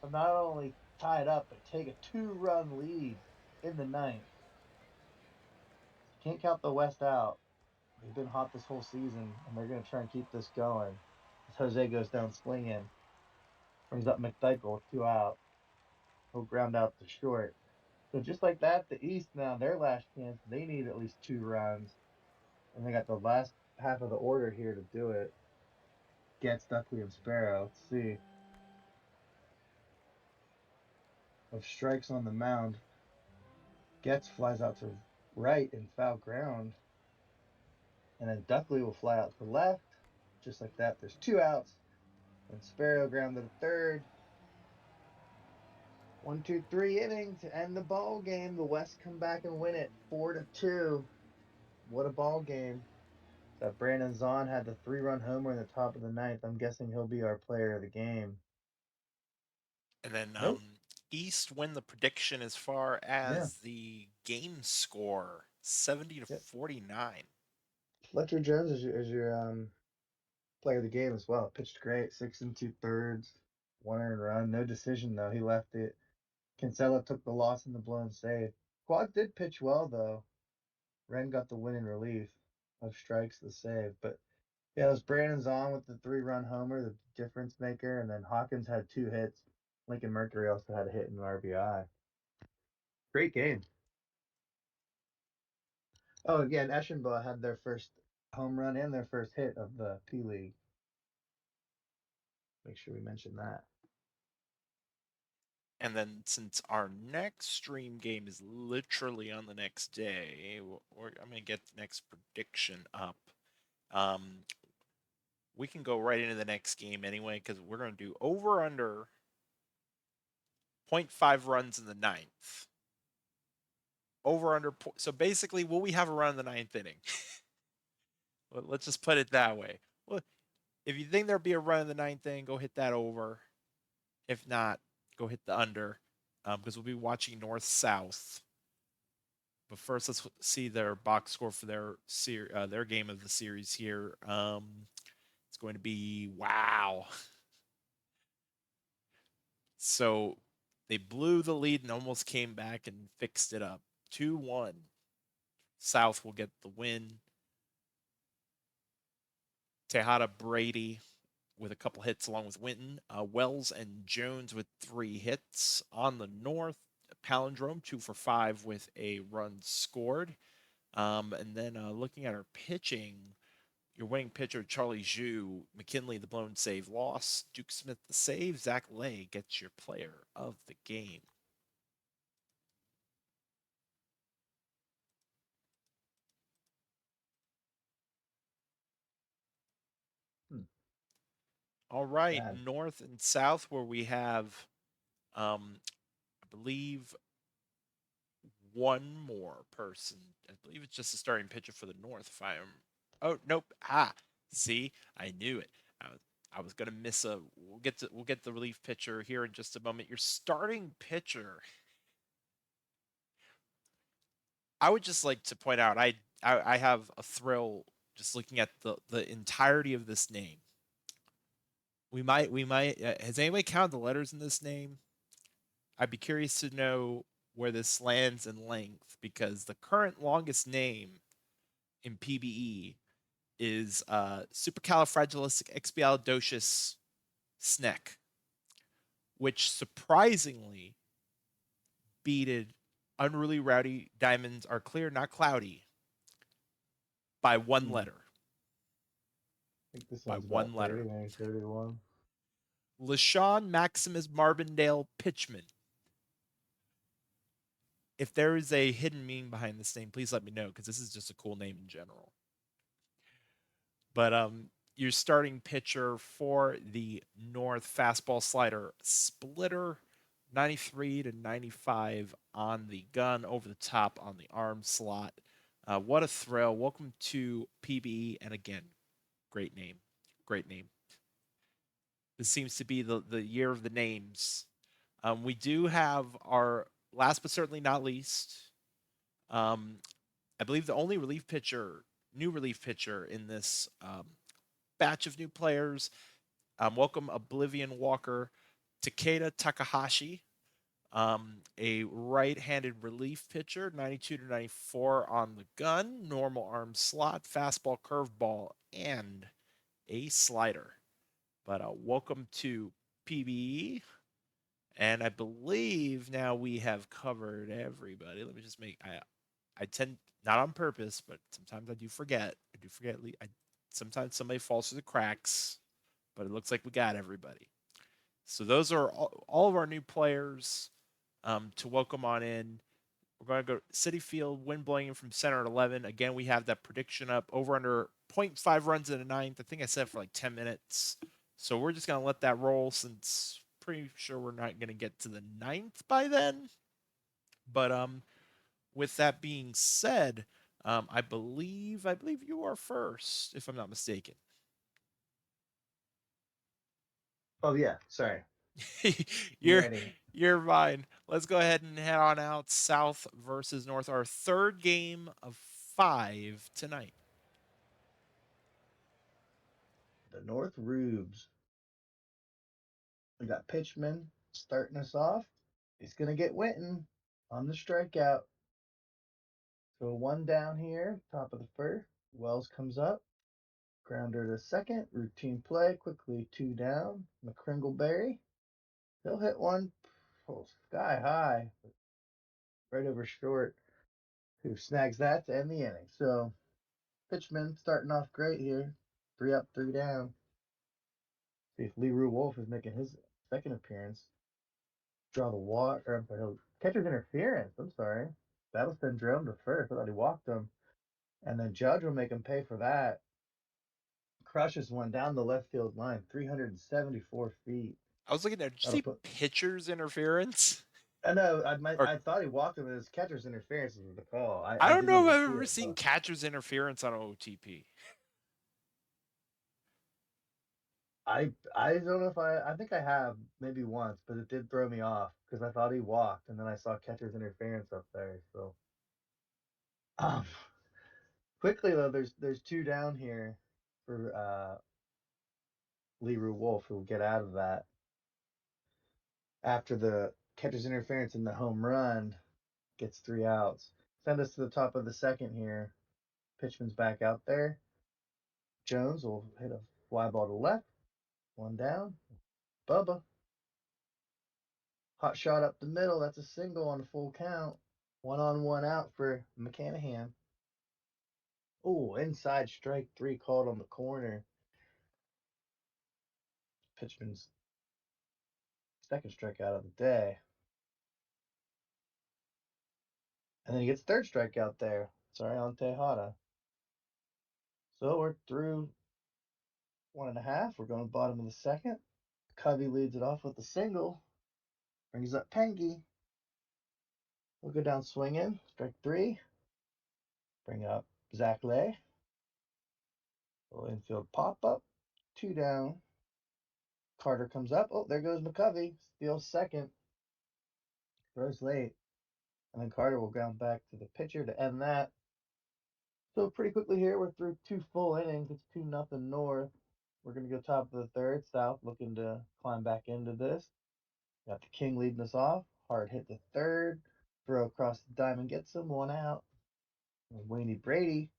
to not only tie it up, but take a 2-run lead in the ninth. Can't count the West out. They've been hot this whole season, and they're going to try and keep this going. As Jose goes down swinging, brings up McDyke with 2 out. He'll ground out to short. So just like that, the East now, their last chance, they need at least 2 runs. And they got the last half of the order here to do it. Getz, Duckley, and Sparrow. Let's see. Of strikes on the mound, Getz flies out to right in foul ground. And then Duckley will fly out to left. Just like that, there's 2 outs. And Sparrow grounded to third. 1, 2, 3 inning to end the ball game. The West come back and win it 4-2. What a ball game! That Brandon Zahn had the 3-run homer in the top of the ninth. I'm guessing he'll be our player of the game. And then Nope. East win the prediction as far Yeah. as the game score, 70 to Yep. 49. Fletcher Jones is your player of the game as well. Pitched great, 6 2/3, 1 earned run, no decision though. He left it. Kinsella took the loss in the blown save. Quad did pitch well though. Ren got the win in relief of strikes the save. But yeah, it was Brandon's on with the 3-run homer, the difference maker, and then Hawkins had 2 hits. Lincoln Mercury also had a hit in an RBI. Great game. Oh, again, Eschenbaugh had their first home run and their first hit of the P League. Make sure we mention that. And then since our next stream game is literally on the next day, I'm going to get the next prediction up. Um, we can go right into the next game anyway because we're going to do over under 0.5 runs in the ninth. Over under. So basically, will we have a run in the ninth inning? Let's just put it that way. Well, if you think there'll be a run in the ninth inning, go hit that over. If not, go hit the under because we'll be watching North South. But first, let's see their box score for their game of the series here. It's going to be wow. So they blew the lead and almost came back and fixed it up. 2-1. South will get the win. Tejada Brady with a couple hits along with Winton. Wells and Jones with 3 hits on the North. Palindrome 2 for 5 with a run scored. And then looking at our pitching, your winning pitcher, Charlie Zhu, McKinley, the blown save loss, Duke Smith, the save, Zach Lay gets your player of the game. Hmm. All right, Bad. North and South, where we have, I believe, one more person. I believe it's just a starting pitcher for the North. If I am, oh nope, see, I knew it. I was gonna miss a. We'll get the relief pitcher here in just a moment. Your starting pitcher. I would just like to point out, I have a thrill just looking at the entirety of this name. We might. Has anybody counted the letters in this name? I'd be curious to know where this lands in length because the current longest name in PBE is supercalifragilisticexpialidocious SNEC, which surprisingly beated Unruly Rowdy Diamonds Are Clear, Not Cloudy by one Hmm. letter. I think this By one's one about 30, letter. maybe 31. LaShawn Maximus Marbendale Pitchman. If there is a hidden meaning behind this name, please let me know because this is just a cool name in general. But your starting pitcher for the North fastball slider splitter, 93 to 95 on the gun, over the top on the arm slot. What a thrill. Welcome to PBE. And again, great name. Great name. This seems to be the year of the names. We do have our last but certainly not least, I believe the only new relief pitcher in this batch of new players. Welcome Oblivion Walker, Takeda Takahashi. A right-handed relief pitcher, 92 to 94 on the gun, normal arm slot, fastball, curveball, and a slider. But welcome to PBE. And I believe now we have covered everybody. Let me just make I tend not on purpose, but sometimes I do forget. I do forget. Sometimes somebody falls through the cracks, but it looks like we got everybody. So those are all of our new players to welcome on in. We're going to go City Field, wind blowing in from center at 11. Again, we have that prediction up over under 0.5 runs in the ninth. I think I said for like 10 minutes. So we're just going to let that roll since pretty sure we're not going to get to the ninth by then. But with that being said, I believe you are first, if I'm not mistaken. Oh yeah, sorry. I'm you're ready. you're fine. Let's go ahead and head on out south versus north. Our third game of 5 tonight. The North Rubes. We got Pitchman starting us off. He's gonna get Winton on the strikeout. So one down here, top of the first. Wells comes up. Grounder to second. Routine play. Quickly two down. McCringleberry. He'll hit one sky high, right over short. Who snags that to end the inning. So Pitchman starting off great here. Three up, three down. See if Leroy Wolf is making his second appearance. Draw the walk, or I'm sorry, catcher's interference. I'm sorry. That'll send Jerome to first. I thought he walked him. And then Judge will make him pay for that. Crushes one down the left field line, 374 feet. I was looking at, did you That'll see put. pitcher's interference? I know. Or I thought he walked him, and his catcher's interference was the call. I I don't didn't know if even I've see ever it, seen but catcher's interference on OTP. I don't know if I think I have maybe once, but it did throw me off because I thought he walked, and then I saw catcher's interference up there. So um, quickly though, there's two down here for Leroy Wolf who will get out of that after the catcher's interference in the home run gets three outs. Send us to the top of the second here. Pitchman's back out there. Jones will hit a fly ball to left. One down. Bubba. Hot shot up the middle. That's a single on the full count. One on, one out for McCanahan. Oh, inside strike three called on the corner. Pitchman's second strikeout of the day. And then he gets third strikeout there. Sorry, on Tejada. So we're through one and a half. We're going bottom of the second. Covey leads it off with a single. Brings up Pengy. We'll go down swinging. Strike three. Bring up Zach Lay. Little infield pop up. Two down. Carter comes up. Oh, there goes McCovey. Steals second. Throws late. And then Carter will ground back to the pitcher to end that. So pretty quickly here, we're through two full innings. It's 2-0 North. We're going to go top of the third. South looking to climb back into this. Got the King leading us off. Hard hit the third. Throw across the diamond gets him. One out. And Wayne Brady.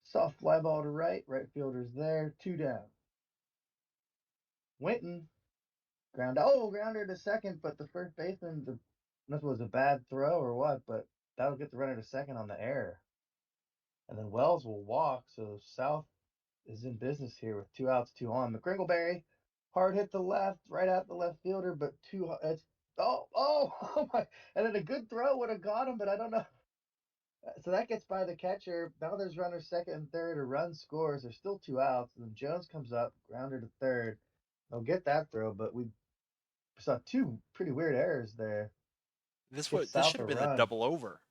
Soft fly ball to right. Right fielder's there. Two down. Winton. Grounder to second, but the first baseman, I don't know if it was a bad throw or what, but that'll get the runner to second on the error. And then Wells will walk, so South is in business here with two outs, two on. McCringleberry, hard hit the left, right at the left fielder, but it's oh my, and then a good throw would have got him, but I don't know. So that gets by the catcher. Now there's runners second and third. A run scores. There's still two outs. And then Jones comes up, grounder to third. They'll get that throw, but we saw two pretty weird errors there. Get This South should a have been a run. double over.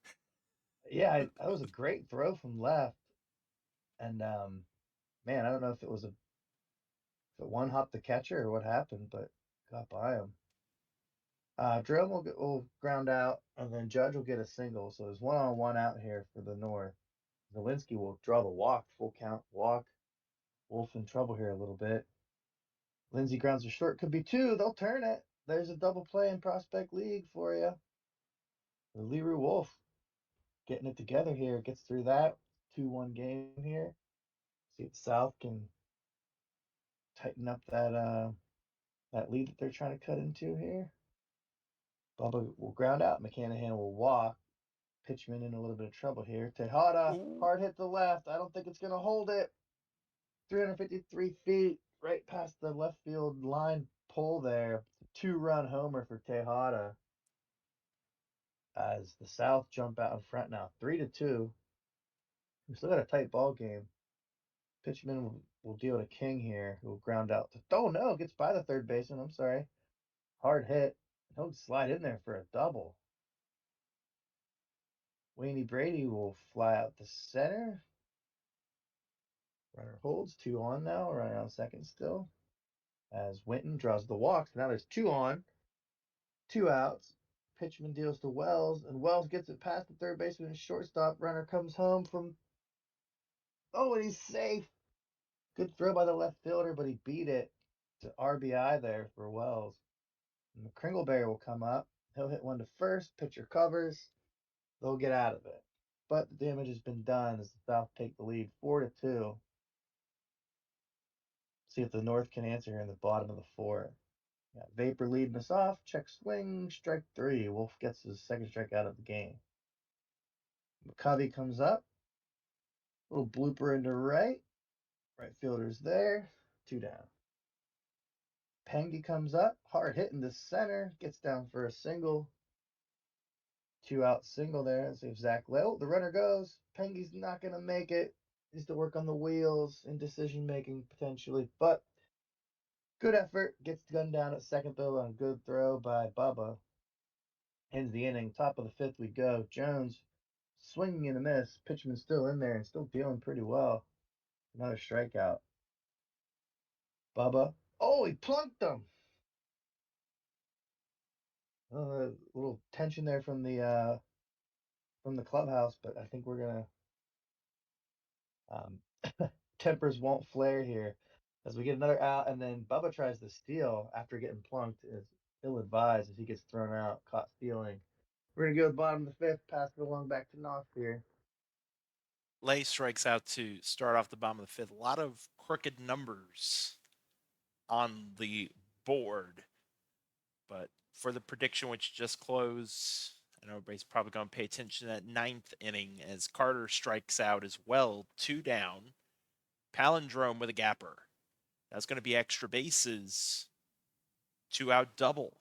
Yeah, that was a great throw from left. And man, I don't know if it one hopped the catcher or what happened, but got by him. Jerome will ground out, and then Judge will get a single. So there's one on one out here for the North. Zelensky will draw the walk, full count walk. Wolf in trouble here a little bit. Lindsey grounds a short, could be two. They'll turn it. there's a double play in Prospect League for you. Leroy Wolf getting it together here. Gets through that 2-1 game here. See if the South can tighten up that lead that they're trying to cut into here. Bubba will ground out. McCanahan will walk. Pitchman in a little bit of trouble here. Tejada, Ooh. hard hit the left. I don't think it's going to hold it. 353 feet, right past the left field line pole there. 2-run homer for Tejada. As the South jump out in front now, 3-2. We still got a tight ball game. Pitchman will deal to King here, who will ground out. Oh no, gets by the third baseman. I'm sorry. Hard hit. He'll slide in there for a double. Wayne Brady will fly out the center. Runner holds, 2 on now, running on second still. As Winton draws the walks. Now there's 2 on, 2 outs. Pitchman deals to Wells, and Wells gets it past the third baseman and shortstop. Runner comes home from. Oh, and he's safe. Good throw by the left fielder, but he beat it to RBI there for Wells. And the Kringleberry will come up. He'll hit one to first. Pitcher covers. They'll get out of it. But the damage has been done as the South take the lead 4-2. See if the North can answer here in the bottom of the fourth. Got Vapor leading us off. Check swing, strike 3. Wolf gets his second strikeout of the game. McCovey comes up. Little blooper into right. Right fielder's there. 2 down. Pengy comes up. Hard hit into center. Gets down for a single. 2-out single there. Let's see if Zach Lowe. The runner goes. Pengy's not going to make it. Needs to work on the wheels and decision making potentially. But good effort. Gets gunned down at second though on a good throw by Bubba. Ends the inning. Top of the 5th we go. Jones swinging and a miss. Pitchman still in there and still dealing pretty well. Another strikeout. Bubba. Oh, he plunked him. A little tension there from the clubhouse, but I think we're gonna tempers won't flare here as we get another out, and then Bubba tries to steal after getting plunked. Is ill advised as he gets thrown out, caught stealing. We're gonna go to the bottom of the 5th, pass it along back to Knopf here. Lay strikes out to start off the bottom of the 5th. A lot of crooked numbers on the board. But for the prediction, which just closed, I know everybody's probably going to pay attention to that 9th inning as Carter strikes out as well. 2 down. Palindrome with a gapper. That's going to be extra bases. 2-out double.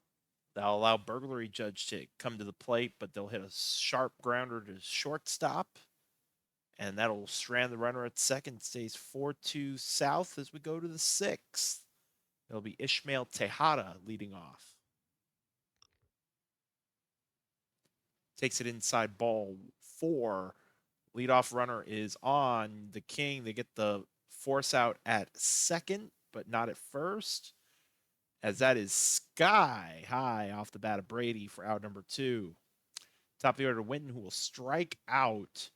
That'll allow Burglary Judge to come to the plate, but they'll hit a sharp grounder to shortstop. And that'll strand the runner at second. Stays 4-2 South as we go to the 6th. It'll be Ishmael Tejada leading off. Takes it inside ball 4. Leadoff runner is on the King. They get the force out at second, but not at first, as that is sky high off the bat of Brady for out number 2. Top of the order, Winton, who will strike out,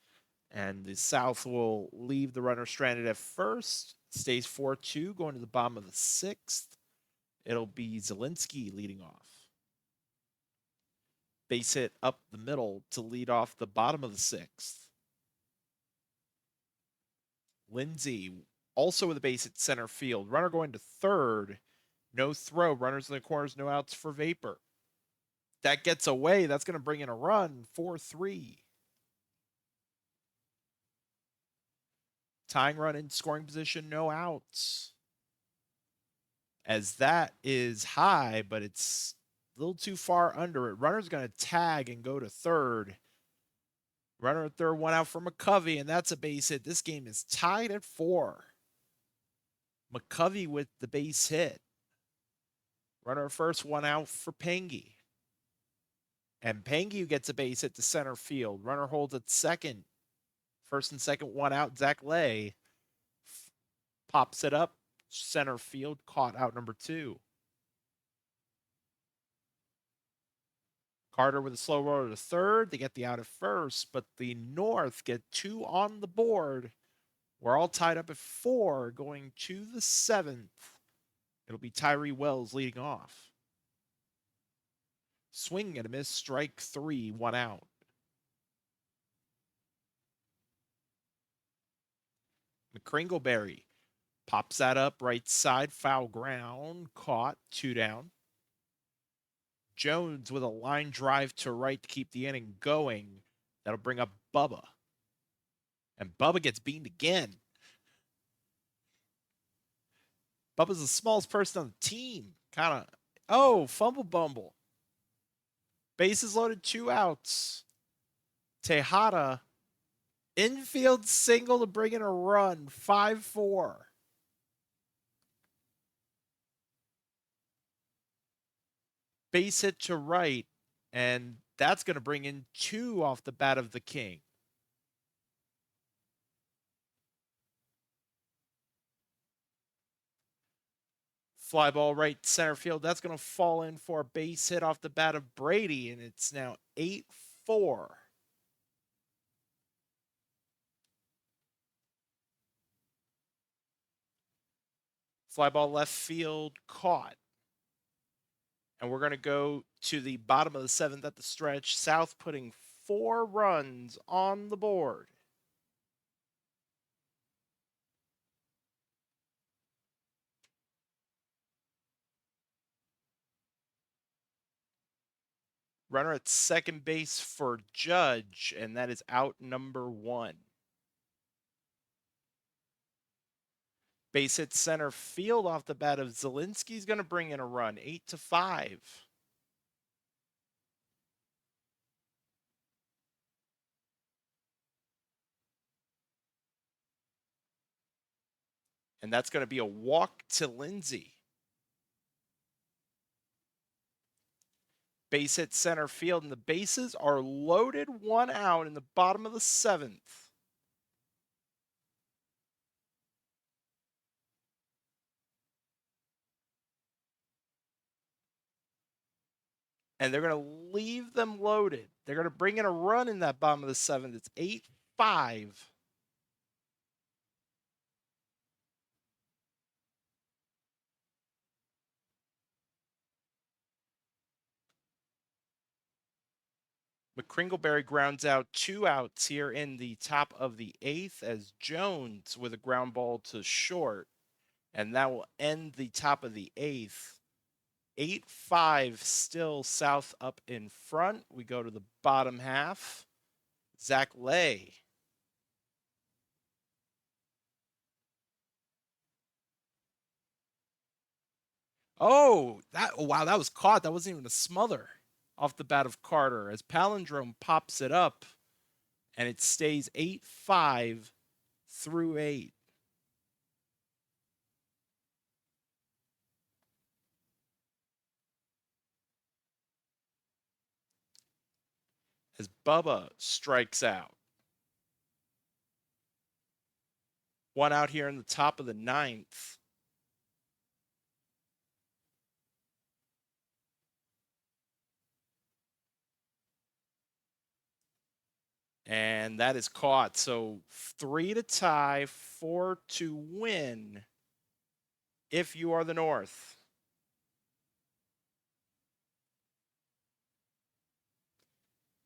and the South will leave the runner stranded at first. Stays 4-2, going to the bottom of the 6th. It'll be Zielinski leading off. Base hit up the middle to lead off the bottom of the 6th. Lindsay also with a base at center field. Runner going to third. No throw. Runners in the corners. No outs for Vapor. That gets away. That's going to bring in a run. 4-3. Tying run in scoring position. No outs. As that is high, but it's a little too far under it. Runner's going to tag and go to third. Runner at third, 1 out for McCovey, and that's a base hit. This game is tied at 4. McCovey with the base hit. Runner at first, 1 out for Pengy. And Pengy gets a base hit to center field. Runner holds at second. First and second, 1 out. Zach Lay pops it up. Center field, caught out number 2. Carter with a slow roller to third. They get the out at first, but the North get 2 on the board. We're all tied up at 4 going to the 7th. It'll be Tyree Wells leading off. Swing and a miss, strike 3, 1 out. McCringleberry pops that up right side, foul ground, caught, 2 down. Jones with a line drive to right to keep the inning going. That'll bring up Bubba. And Bubba gets beaten again. Bubba's the smallest person on the team. Kind of, fumble bumble. Bases loaded, 2 outs. Tejada, infield single to bring in a run, 5-4. Base hit to right, and that's going to bring in 2 off the bat of the King. Fly ball right center field. That's going to fall in for a base hit off the bat of Brady, and it's now 8-4. Fly ball left field caught. And we're going to go to the bottom of the 7th at the stretch. South putting 4 runs on the board. Runner at second base for Judge, and that is out number 1. Base hit center field off the bat of Zielinski's going to bring in a run, 8-5. And that's going to be a walk to Lindsay. Base hit center field, and the bases are loaded, 1 out in the bottom of the 7th. And they're going to leave them loaded. They're going to bring in a run in that bottom of the 7th. It's 8-5. McCringleberry grounds out 2 outs here in the top of the 8th as Jones with a ground ball to short. And that will end the top of the 8th. 8-5 still South up in front. We go to the bottom half. Zach Lay. Oh, wow, that was caught. That wasn't even a smother off the bat of Carter as Palindrome pops it up, and it stays 8-5 through 8. As Bubba strikes out. 1 out here in the top of the 9th. And that is caught. So 3 to tie, 4 to win if you are the North.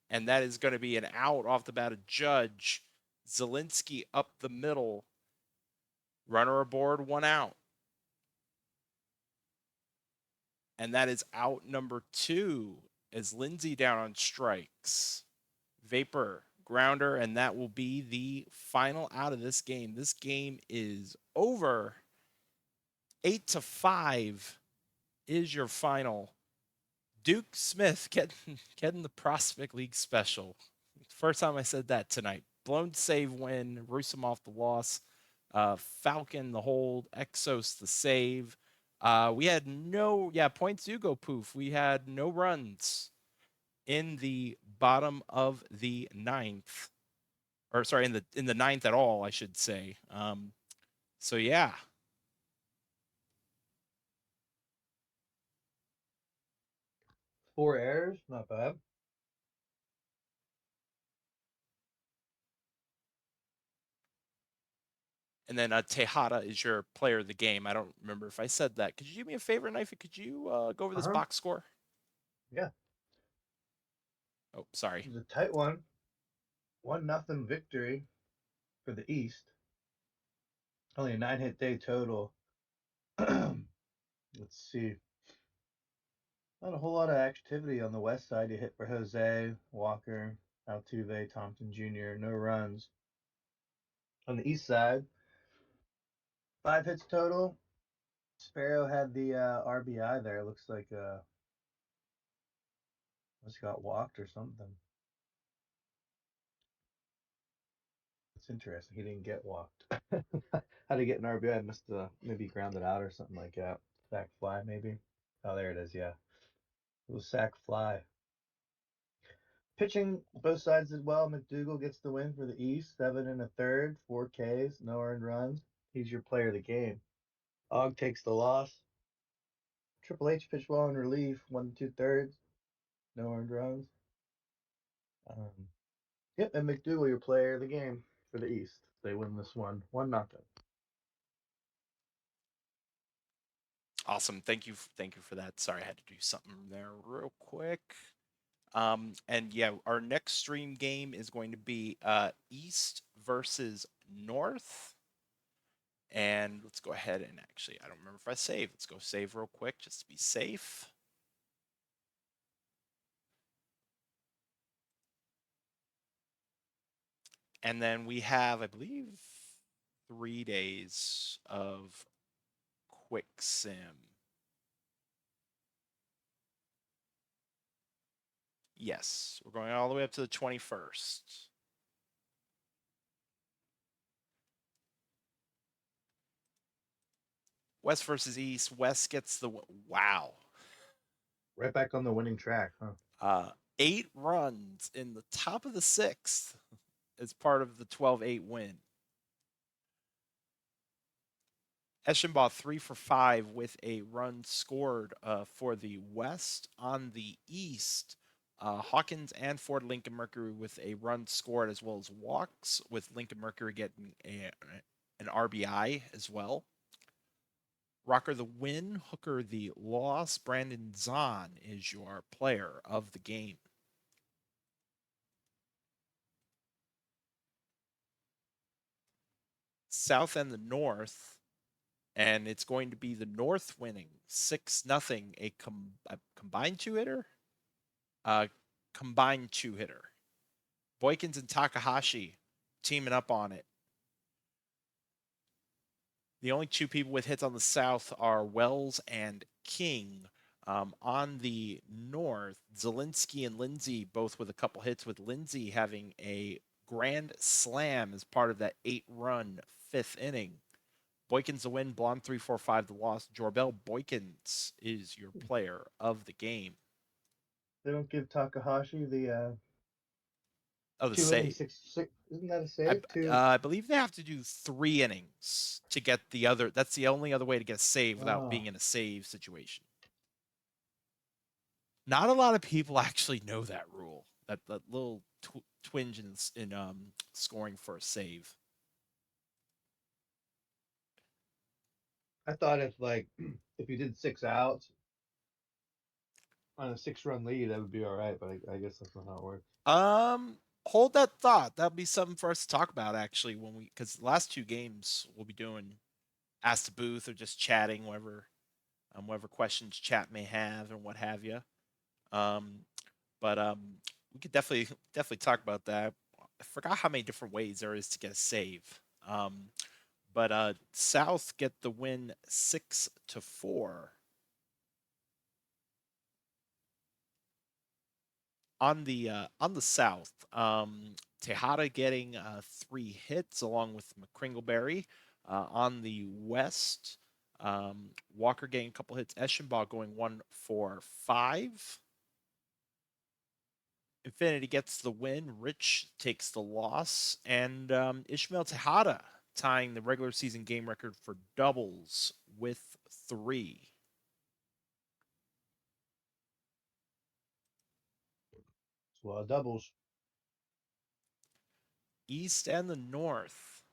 And that is going to be an out off the bat of Judge. Zielinski up the middle. Runner aboard, 1 out. And that is out number 2 as Lindsay down on strikes. Vapor, grounder, and that will be the final out of this game. This game is over. 8-5 is your final. Duke Smith getting the Prospect League special. First time I said that tonight. Blown save win, Rusimov the loss, Falcon the hold, Exos the save. We had points do go poof. We had no runs in the bottom of the 9th. Or sorry, in the 9th at all, I should say. So yeah. 4 errors, not bad. And then Tejada is your player of the game. I don't remember if I said that. Could you do me a favor, Knifey? Could you go over this box score? Yeah. Oh, sorry. It was a tight one. 1-0 victory for the East. Only a 9-hit day total. Let's see. Not a whole lot of activity on the west side. You hit for Jose, Walker, Altuve, Thompson Jr. No runs. On the east side, 5 hits total. Sparrow had the RBI there. Looks like must got walked or something. It's interesting. He didn't get walked. How to get an RBI? Must maybe grounded out or something like that. Sack fly maybe. Oh, there it is. Yeah, it was sack fly. Pitching both sides as well. McDougal gets the win for the East. 7 1/3, 4 Ks, no earned runs. He's your player of the game. Og takes the loss. Triple H pitched well in relief. 1 2/3, no earned runs. Um, yep, and McDougal your player of the game for the East. They win this one 1-0. Awesome. Thank you for that. Sorry, I had to do something there real quick. And yeah, our next stream game is going to be East versus North. And let's go ahead and actually, I don't remember if I saved. Let's go save real quick just to be safe. And then we have, I believe, 3 days of quick sim. Yes, we're going all the way up to the 21st. West versus East. West gets the wow. Right back on the winning track, huh? 8 runs in the top of the 6th as part of the 12-8 win. Eschenbaugh 3 for 5 with a run scored for the West. On the East, Hawkins and Ford Lincoln Mercury with a run scored as well as walks, with Lincoln Mercury getting an RBI as well. Rocker the win, Hooker the loss. Brandon Zahn is your player of the game. South and the North, and it's going to be the North winning 6-0, a combined two-hitter? Combined two-hitter. Boykins and Takahashi teaming up on it. The only two people with hits on the South are Wells and King. On the North, Zielinski and Lindsay both with a couple hits, with Lindsay having a grand slam as part of that 8-run 5th inning. Boykins the win, Blonde 3-4-5 the loss. Jorbel Boykins is your player of the game. They don't give Takahashi the Oh, the 2 inning save. 6. Isn't that a save? I believe they have to do 3 innings to get the other. That's the only other way to get a save without Oh, being in a save situation. Not a lot of people actually know that rule. That little twinge in scoring for a save. I thought if you did 6 outs on a 6-run lead, that would be all right. But I guess that's not how it works. Hold that thought. That'll be something for us to talk about actually when because the last 2 games we'll be doing ask the booth or just chatting, whatever questions chat may have and what have you. Um, but we could definitely talk about that. I forgot how many different ways there is to get a save. But South get the win 6-4. On the South, Tejada getting 3 hits along with McCringleberry. On the West, Walker getting a couple hits. Eschenbaugh going 1-for-5. Infinity gets the win. Rich takes the loss, and Ishmael Tejada tying the regular season game record for doubles with 3. It's a lot of doubles. East and the North.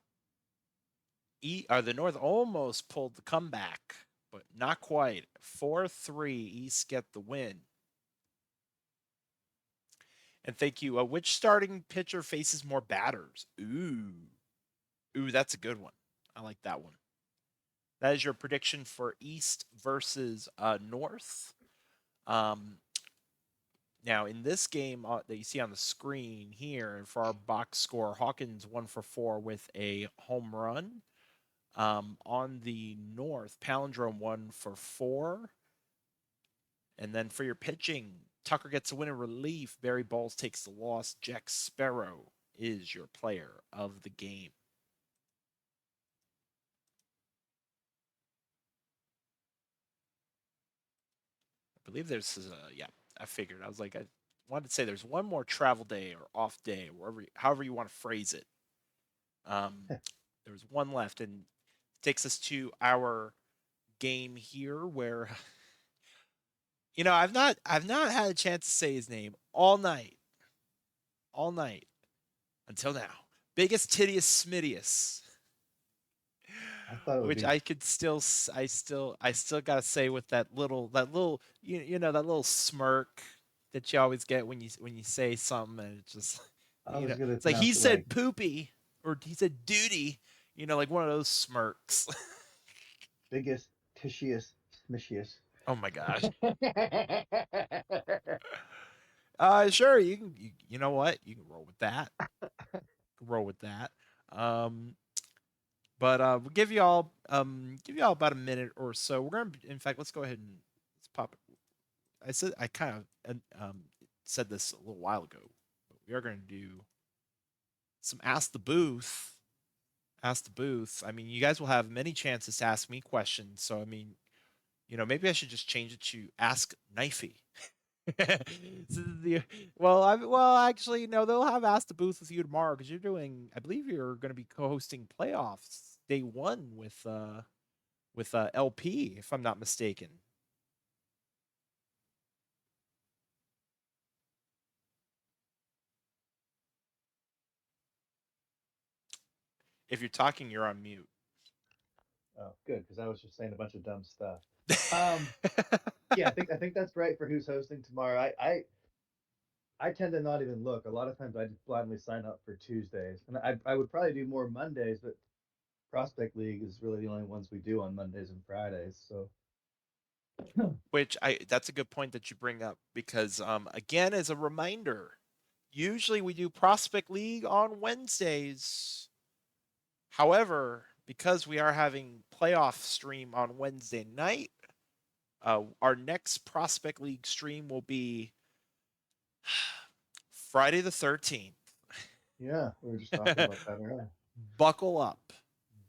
The North almost pulled the comeback, but not quite. 4-3. East get the win. And thank you. Which starting pitcher faces more batters? Ooh, that's a good one. I like that one. That is your prediction for East versus North. Um, Now, in this game that you see on the screen here, for our box score, Hawkins 1 for 4 with a home run. On the North, Palindrome 1 for 4. And then for your pitching, Tucker gets a win in relief. Barry Balls takes the loss. Jack Sparrow is your player of the game. I believe there's yeah, I figured. I was like, I wanted to say there's one more travel day or off day, wherever, however you want to phrase it. Um, there was one left, and it takes us to our game here, where I've not had a chance to say his name all night until now. Biggest tittiest smittiest, I thought it would which be. I could still, I still gotta say with that little, that little smirk that you always get when you say something, and it's just, I was gonna it's like he pronounce it like said poopy or he said duty, like one of those smirks. biggest, tishiest, smishiest. Oh my gosh. Sure, you know what? You can roll with that. Roll with that. Um, but we'll give you all about a minute or so. We're gonna, in fact, let's go ahead and let's pop it. I kind of said this a little while ago, but we are gonna do some ask the booth. Ask the booth. I mean, you guys will have many chances to ask me questions. So I mean, maybe I should just change it to ask Knifey. So well, actually, no, they'll have asked the booth with you tomorrow because you're doing. I believe you're going to be co-hosting playoffs day one with LP, if I'm not mistaken. If you're talking, you're on mute. Oh, good, because I was just saying a bunch of dumb stuff. Um, yeah, I think that's right for who's hosting tomorrow. I tend to not even look. A lot of times I just blindly sign up for Tuesdays, and I would probably do more Mondays, but Prospect League is really the only ones we do on Mondays and Fridays. So Which I that's a good point that you bring up because again, as a reminder, usually we do Prospect League on Wednesdays. However, because we are having playoff stream on Wednesday night, our next Prospect League stream will be Friday the 13th. yeah, we were just talking about that earlier. Buckle up.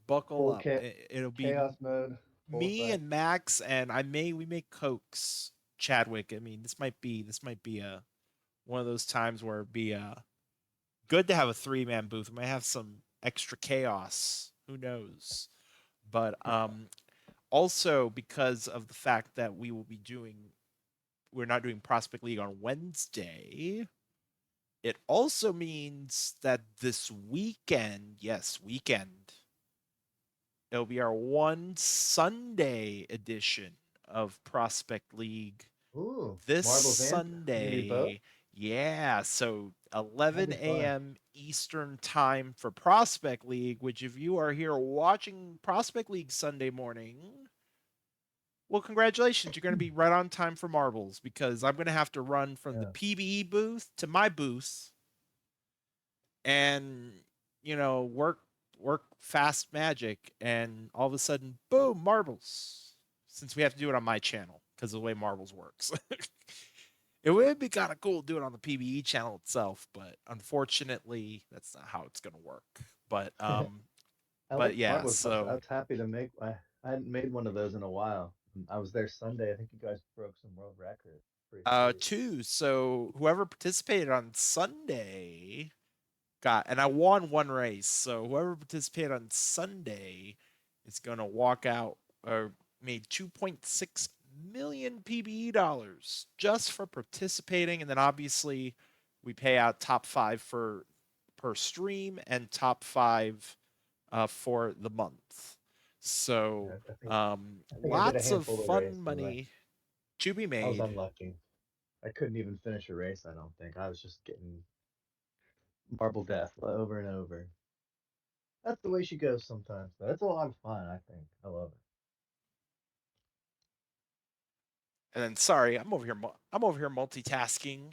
Buckle Full up. It'll be chaos mode, full me effect. and Max, and we make Cokes Chadwick. I mean, this might be a one of those times where it'd be good to have a three-man booth. We might have some extra chaos. Who knows? But also because of the fact that we're not doing Prospect League on Wednesday. It also means that this weekend, yes, weekend, it'll be our one Sunday edition of Prospect League Ooh, this marbles and community both. Sunday. Yeah, so That'd 11 be fun. a.m. Eastern time for Prospect League, which if you are here watching Prospect League Sunday morning, well, congratulations. You're going to be right on time for marbles because I'm going to have to run from the Yeah. PBE booth to my booth and work fast magic, and all of a sudden boom, marbles, since we have to do it on my channel because of the way marbles works. It would be kind of cool to do it on the PBE channel itself, but unfortunately that's not how it's going to work. but um I but like yeah, marbles. I so was happy to make. I hadn't made one of those in a while. I was there Sunday. I think you guys broke some world record. Pretty sweet. two so whoever participated on Sunday got, and I won one race. So whoever participated on Sunday is gonna walk out or made 2.6 million PBE dollars just for participating, and then obviously we pay out top five for per stream and top five for the month. Yeah, So I think I did a lots of handful of races. fun money to be I was made. unlucky. I couldn't even finish a race. I don't think I was just getting marble death over and over. That's the way she goes sometimes. Though. It's a lot of fun. I think I love it. And then, sorry, I'm over here multitasking.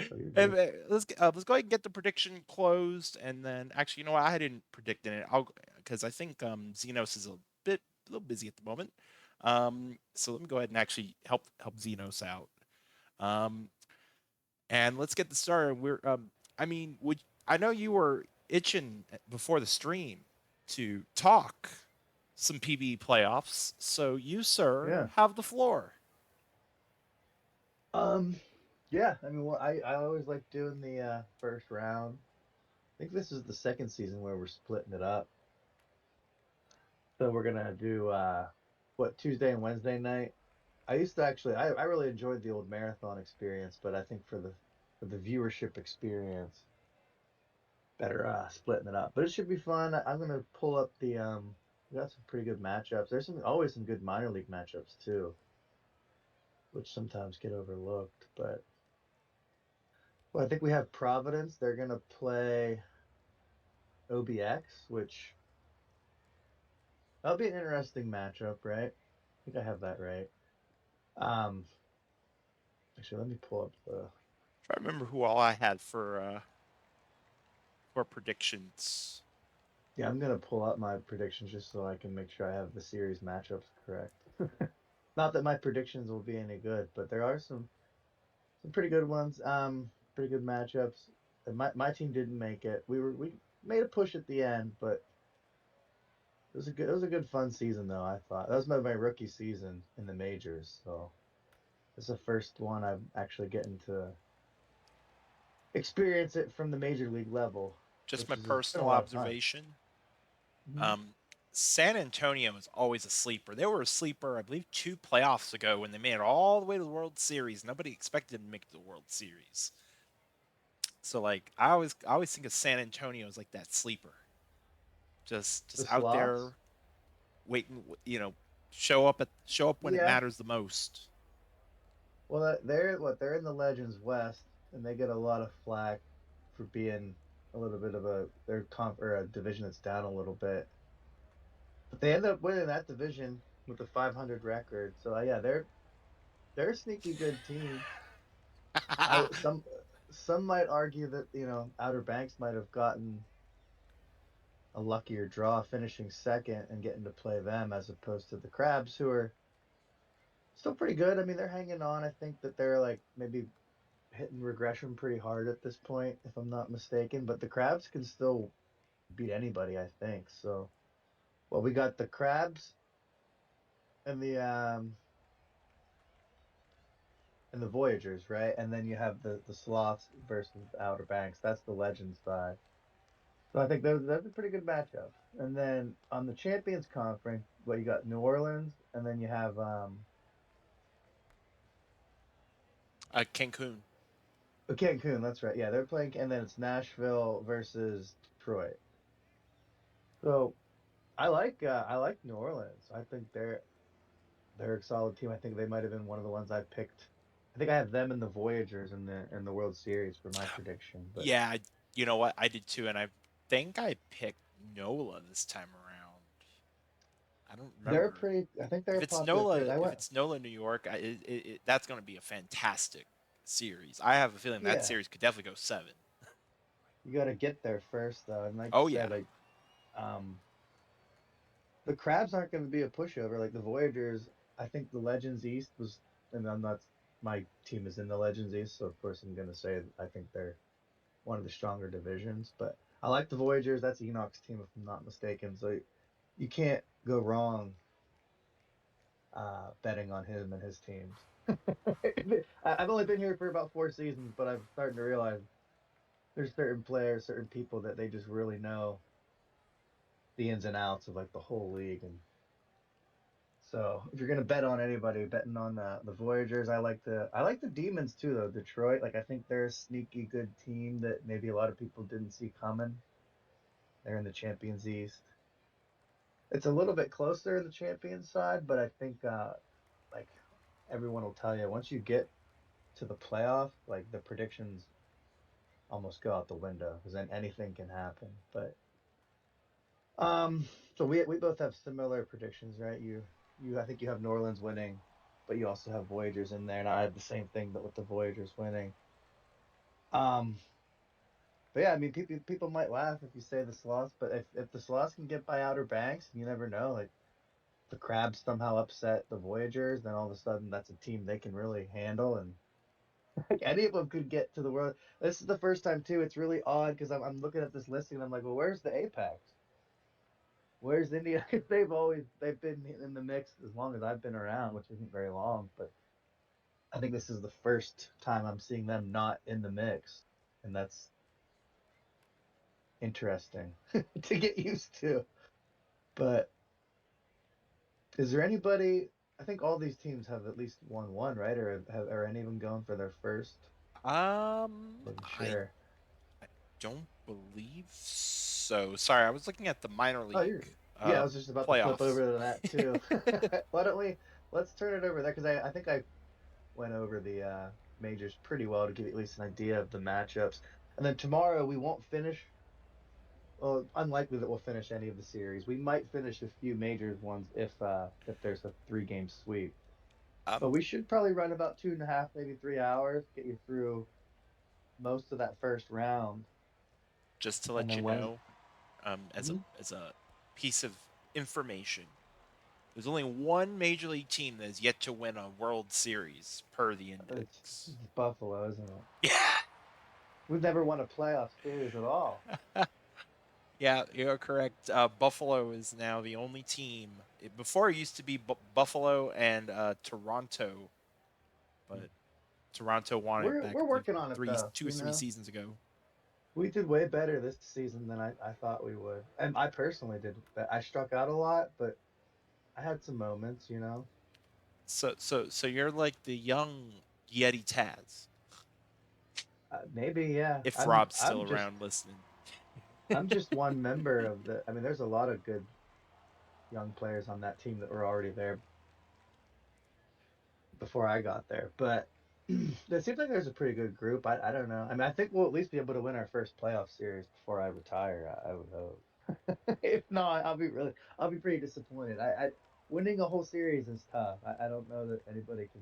So you're And, good. let's go ahead and get the prediction closed, and then actually, you know what? I didn't predict in it. I'll because I think Xenos is a little busy at the moment. So let me go ahead and actually help Xenos out. Um, and let's get this started. I mean, would I know you were itching before the stream to talk some PB playoffs? So you, sir, Yeah. have the floor. Um. Yeah. I mean, well, I always like doing the first round. I think this is the second season where we're splitting it up. So we're gonna do what Tuesday and Wednesday night. I used to actually I really enjoyed the old marathon experience, but I think for the viewership experience, better splitting it up. But it should be fun. I'm gonna pull up the we got some pretty good matchups. There's always some good minor league matchups too, which sometimes get overlooked. But well, I think we have Providence. They're gonna play OBX, which that'll be an interesting matchup, right? I think I have that right. Um, actually, let me pull up the. Try to remember who all I had for predictions. Yeah, I'm gonna pull up my predictions just so I can make sure I have the series matchups correct. Not that my predictions will be any good, but there are some pretty good ones. Pretty good matchups. And my team didn't make it. We made a push at the end, but it was a good fun season though. I thought that was my rookie season in the majors, so it's the first one I'm actually getting to experience it from the major league level, Just my which is it's been a personal lot of time. observation. Hmm. Um, San Antonio is always a sleeper. They were a sleeper, I believe, 2 playoffs ago when they made it all the way to the World Series. Nobody expected them to make it to the World Series. So like I always think of San Antonio as like that sleeper, just The out sloths, there waiting. Show up when it yeah. matters the most. Well, they're in the Legends West, and they get a lot of flack for being a little bit of a their comp or a division that's down a little bit. But they end up winning that division with a 500 record. So yeah, they're a sneaky good team. I some might argue that Outer Banks might have gotten a luckier draw finishing second and getting to play them as opposed to the Crabs who are still pretty good. I mean, they're hanging on. I think that they're like maybe hitting regression pretty hard at this point, if I'm not mistaken. But the Crabs can still beat anybody, I think. So, well, we got the Crabs and the Voyagers, right? And then you have the Sloths versus the Outer Banks. That's the Legends side. So I think that's a pretty good matchup. And then on the Champions Conference, well, you got New Orleans, and then you have Cancun. Cancun. That's right. Yeah, they're playing, and then it's Nashville versus Detroit. So I like New Orleans. I think they're a solid team. I think they might have been one of the ones I picked. I think I have them in the Voyagers in the World Series for my prediction. But Yeah, you know what? I did too, and I think I picked NOLA this time around. I don't they're remember. pretty. I think they're a popular pick. I If went. it's NOLA New York, that's going to be a fantastic series. I have a feeling that Yeah, series could definitely go 7. you got to get there first though. And like you Oh yeah, said, like um, the Crabs aren't going to be a pushover. Like the Voyagers, I think the Legends East was, and I'm not. My team is in the Legends East, so of course I'm going to say I think they're one of the stronger divisions. But I like the Voyagers. That's Enoch's team, if I'm not mistaken. So you can't go wrong betting on him and his teams. I've only been here for about 4 seasons, but I'm starting to realize there's certain players, certain people that they just really know the ins and outs of like the whole league. And so if you're gonna bet on anybody, betting on the Voyagers, I like the Demons too though. Detroit, like I think they're a sneaky good team that maybe a lot of people didn't see coming. They're in the Champions East. It's a little bit closer in the Champions side, but I think like everyone will tell you once you get to the playoff, like the predictions almost go out the window because then anything can happen. But um, so we both have similar predictions, right? I think you have New Orleans winning, but you also have Voyagers in there, and I have the same thing, but with the Voyagers winning. Um, but yeah, I mean, people might laugh if you say the Sloths, but if the Sloths can get by Outer Banks, you never know. Like the Crabs somehow upset the Voyagers, then all of a sudden that's a team they can really handle, and like any of them could get to the world. This is the first time too. It's really odd because I'm looking at this listing and I'm like, well, where's the Apex? Where's India? Because they've been in the mix as long as I've been around, which isn't very long, but I think this is the first time I'm seeing them not in the mix, and that's interesting to get used to. But is there anybody? I think all these teams have at least won one, right? Or are any of them going for their first? Wasn't I sure. don't believe so. Sorry, I was looking at the minor Oh, league you're. Yeah, I was just about to flip playoffs. over to that too. Why don't we? Let's turn it over there because I think I went over the majors pretty well to give you at least an idea of the matchups. And then tomorrow we won't finish. Well, unlikely that we'll finish any of the series. We might finish a few majors ones if there's a 3 game sweep. But Um, we should probably run about 2.5, maybe 3 hours, get you through most of that first round, just to and let then you Wednesday. know, as a Hmm. piece of information, there's only one major league team that has yet to win a World Series per the index. It's Buffalo, isn't it? Yeah. We've never won a playoff series at all. Yeah, you're correct. Buffalo is now the only team. Before it used to be Buffalo and Toronto, but Toronto won it back We're working on it though. 2 or 3 seasons ago. We did way better this season than I thought we would. And I personally did. I struck out a lot, but I had some moments. So you're like the young Yeti Taz, Maybe, yeah. if I'm Rob's still I'm just around listening. I'm just one member of the. I mean, there's a lot of good young players on that team that were already there before I got there, but it seems like there's a pretty good group. I don't know. I mean, I think we'll at least be able to win our first playoff series before I retire. I would hope. If not, I'll be pretty disappointed. Winning a whole series is tough. I don't know that anybody can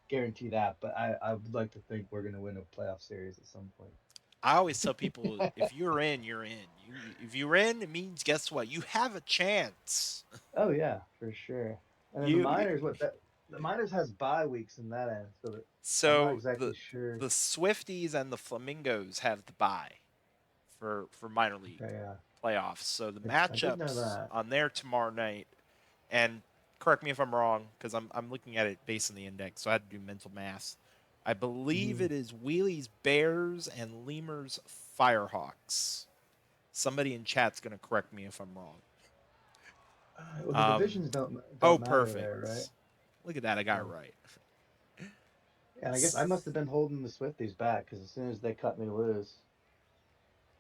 guarantee that, but I would like to think we're gonna win a playoff series at some point. I always tell people if you're in, you're in. If you're in, it means guess what? You have a chance. Oh yeah, for sure. And then the You miners, the miners has bye weeks in that end, so that I'm not so exactly sure. the Swifties and the Flamingos have the bye for minor league Okay, yeah, playoffs. So the I did know matchups that. on there tomorrow night, and correct me if I'm wrong because I'm looking at it based on the index, so I had to do mental math. I believe Hmm. it is Wheelie's Bears and Lemur's Firehawks. Somebody in chat's gonna correct me if I'm wrong. Well, the Um, divisions oh, don't matter there, right? perfect. Look at that, I got it So, right. and I guess I must have been holding the Swifties back because as soon as they cut me loose,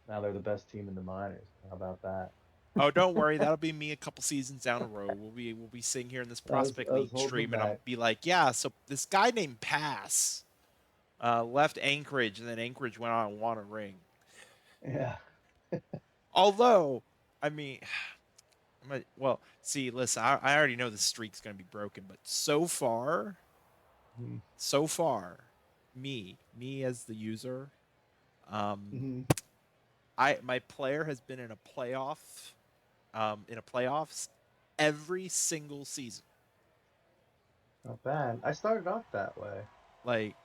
now they're the best team in the minors. How about that? Oh, don't worry, that'll be me a couple seasons down the road. We'll be sitting here in this Prospect I was League holding them stream, and I'll back. be like, yeah. So this guy named Pass left Anchorage, and then Anchorage went on and won a ring. Yeah. Although, I mean, well, see, listen, I already know the streak's going to be broken, but Mm-hmm. so far, me as the user, um, Mm-hmm. my player has been in a playoffs every single season. Not bad. I started off that way. Like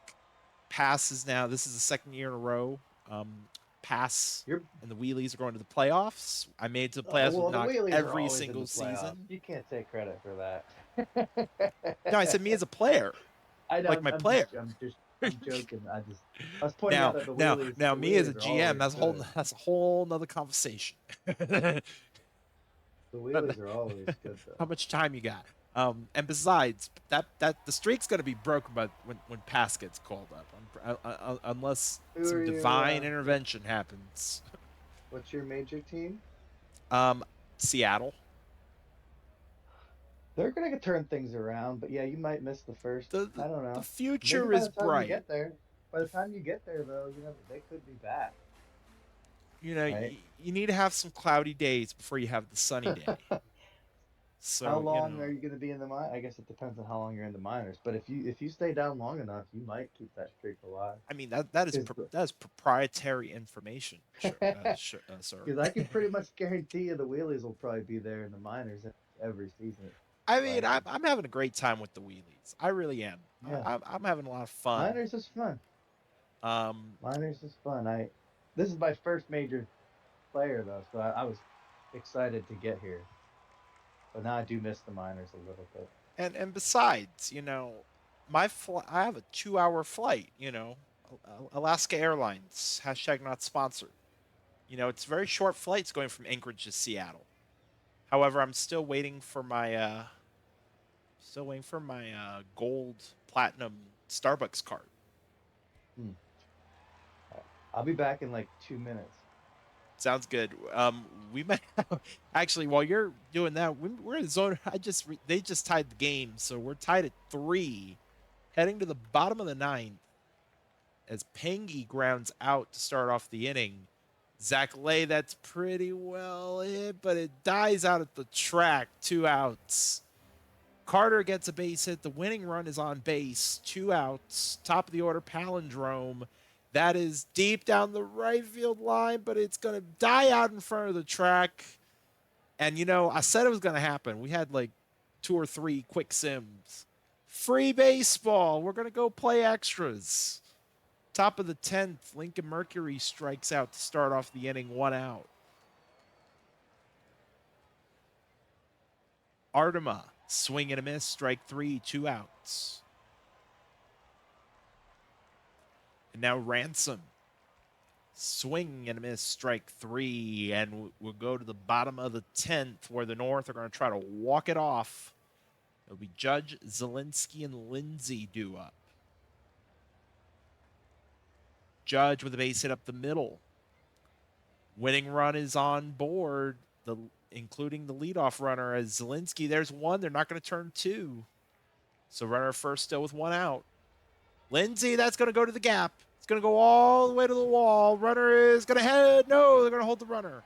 Pass is now this is the second year in a row. Pass You're and the Wheelies are going to the playoffs. I made it to the playoffs with well, the Knock wheelies are every always in the single playoffs. season. You can't take credit for that. No, I said me as a player, I know. like my player. I'm joking. I was pointing out now, that now, now, the me as a wheelies are GM, always that's a whole good. that's a whole nother conversation. How The wheelies are always good though. much time you got? And besides, that the streak's going to be broken by when Pass gets called up, unless Who some are you? divine intervention happens. What's your major team? Um, Seattle. They're gonna turn things around, but yeah, you might miss the first. The the, I don't the know. Maybe future by is the time you bright. get there, though, they could be back, You know, right? you need to have some cloudy days before you have the sunny day. How So, long are you going to be in the mine? I guess it depends on how long you're in the miners. But if you stay down long enough, you might keep that streak alive. I mean that is Because that is proprietary information, sir. I can pretty much guarantee you the wheelies will probably be there in the miners every season, it I seems mean, like. I'm having a great time with the wheelies. I really am. Yeah, I'm having a lot of fun. miners is fun. Um, Miners is fun. This is my first major player though, so I was excited to get here. But now I do miss the miners a little bit. and besides, I have a 2 hour flight. Alaska Airlines hashtag not sponsored. It's very short flights going from Anchorage to Seattle. However, I'm still waiting for my gold platinum Starbucks card. Hmm. I'll be back in like 2 minutes. Sounds good. We might have, actually, while you're doing that, we're in zone. They just tied the game, so we're tied at 3, heading to the bottom of the ninth as Pangy grounds out to start off the inning. Zach Lay, that's pretty well hit, but it dies out at the track. 2 outs. Carter gets a base hit. The winning run is on base. 2 outs. Top of the order palindrome. That is deep down the right field line, but it's going to die out in front of the track. And, I said it was going to happen. We had like 2 or 3 quick sims. Free baseball. We're going to go play extras. Top of the 10th, Lincoln Mercury strikes out to start off the inning, 1 out. Artema, swing and a miss, strike 3, 2 outs. And now Ransom, swing and a miss, strike 3. And we'll go to the bottom of the 10th where the North are going to try to walk it off. It'll be Judge, Zielinski, and Lindsay due up. Judge with a base hit up the middle. Winning run is on board, including the leadoff runner as Zielinski. There's one. They're not going to turn 2. So runner first still with 1 out. Lindsay, that's going to go to the gap. It's going to go all the way to the wall. Runner is going to head. No, they're going to hold the runner.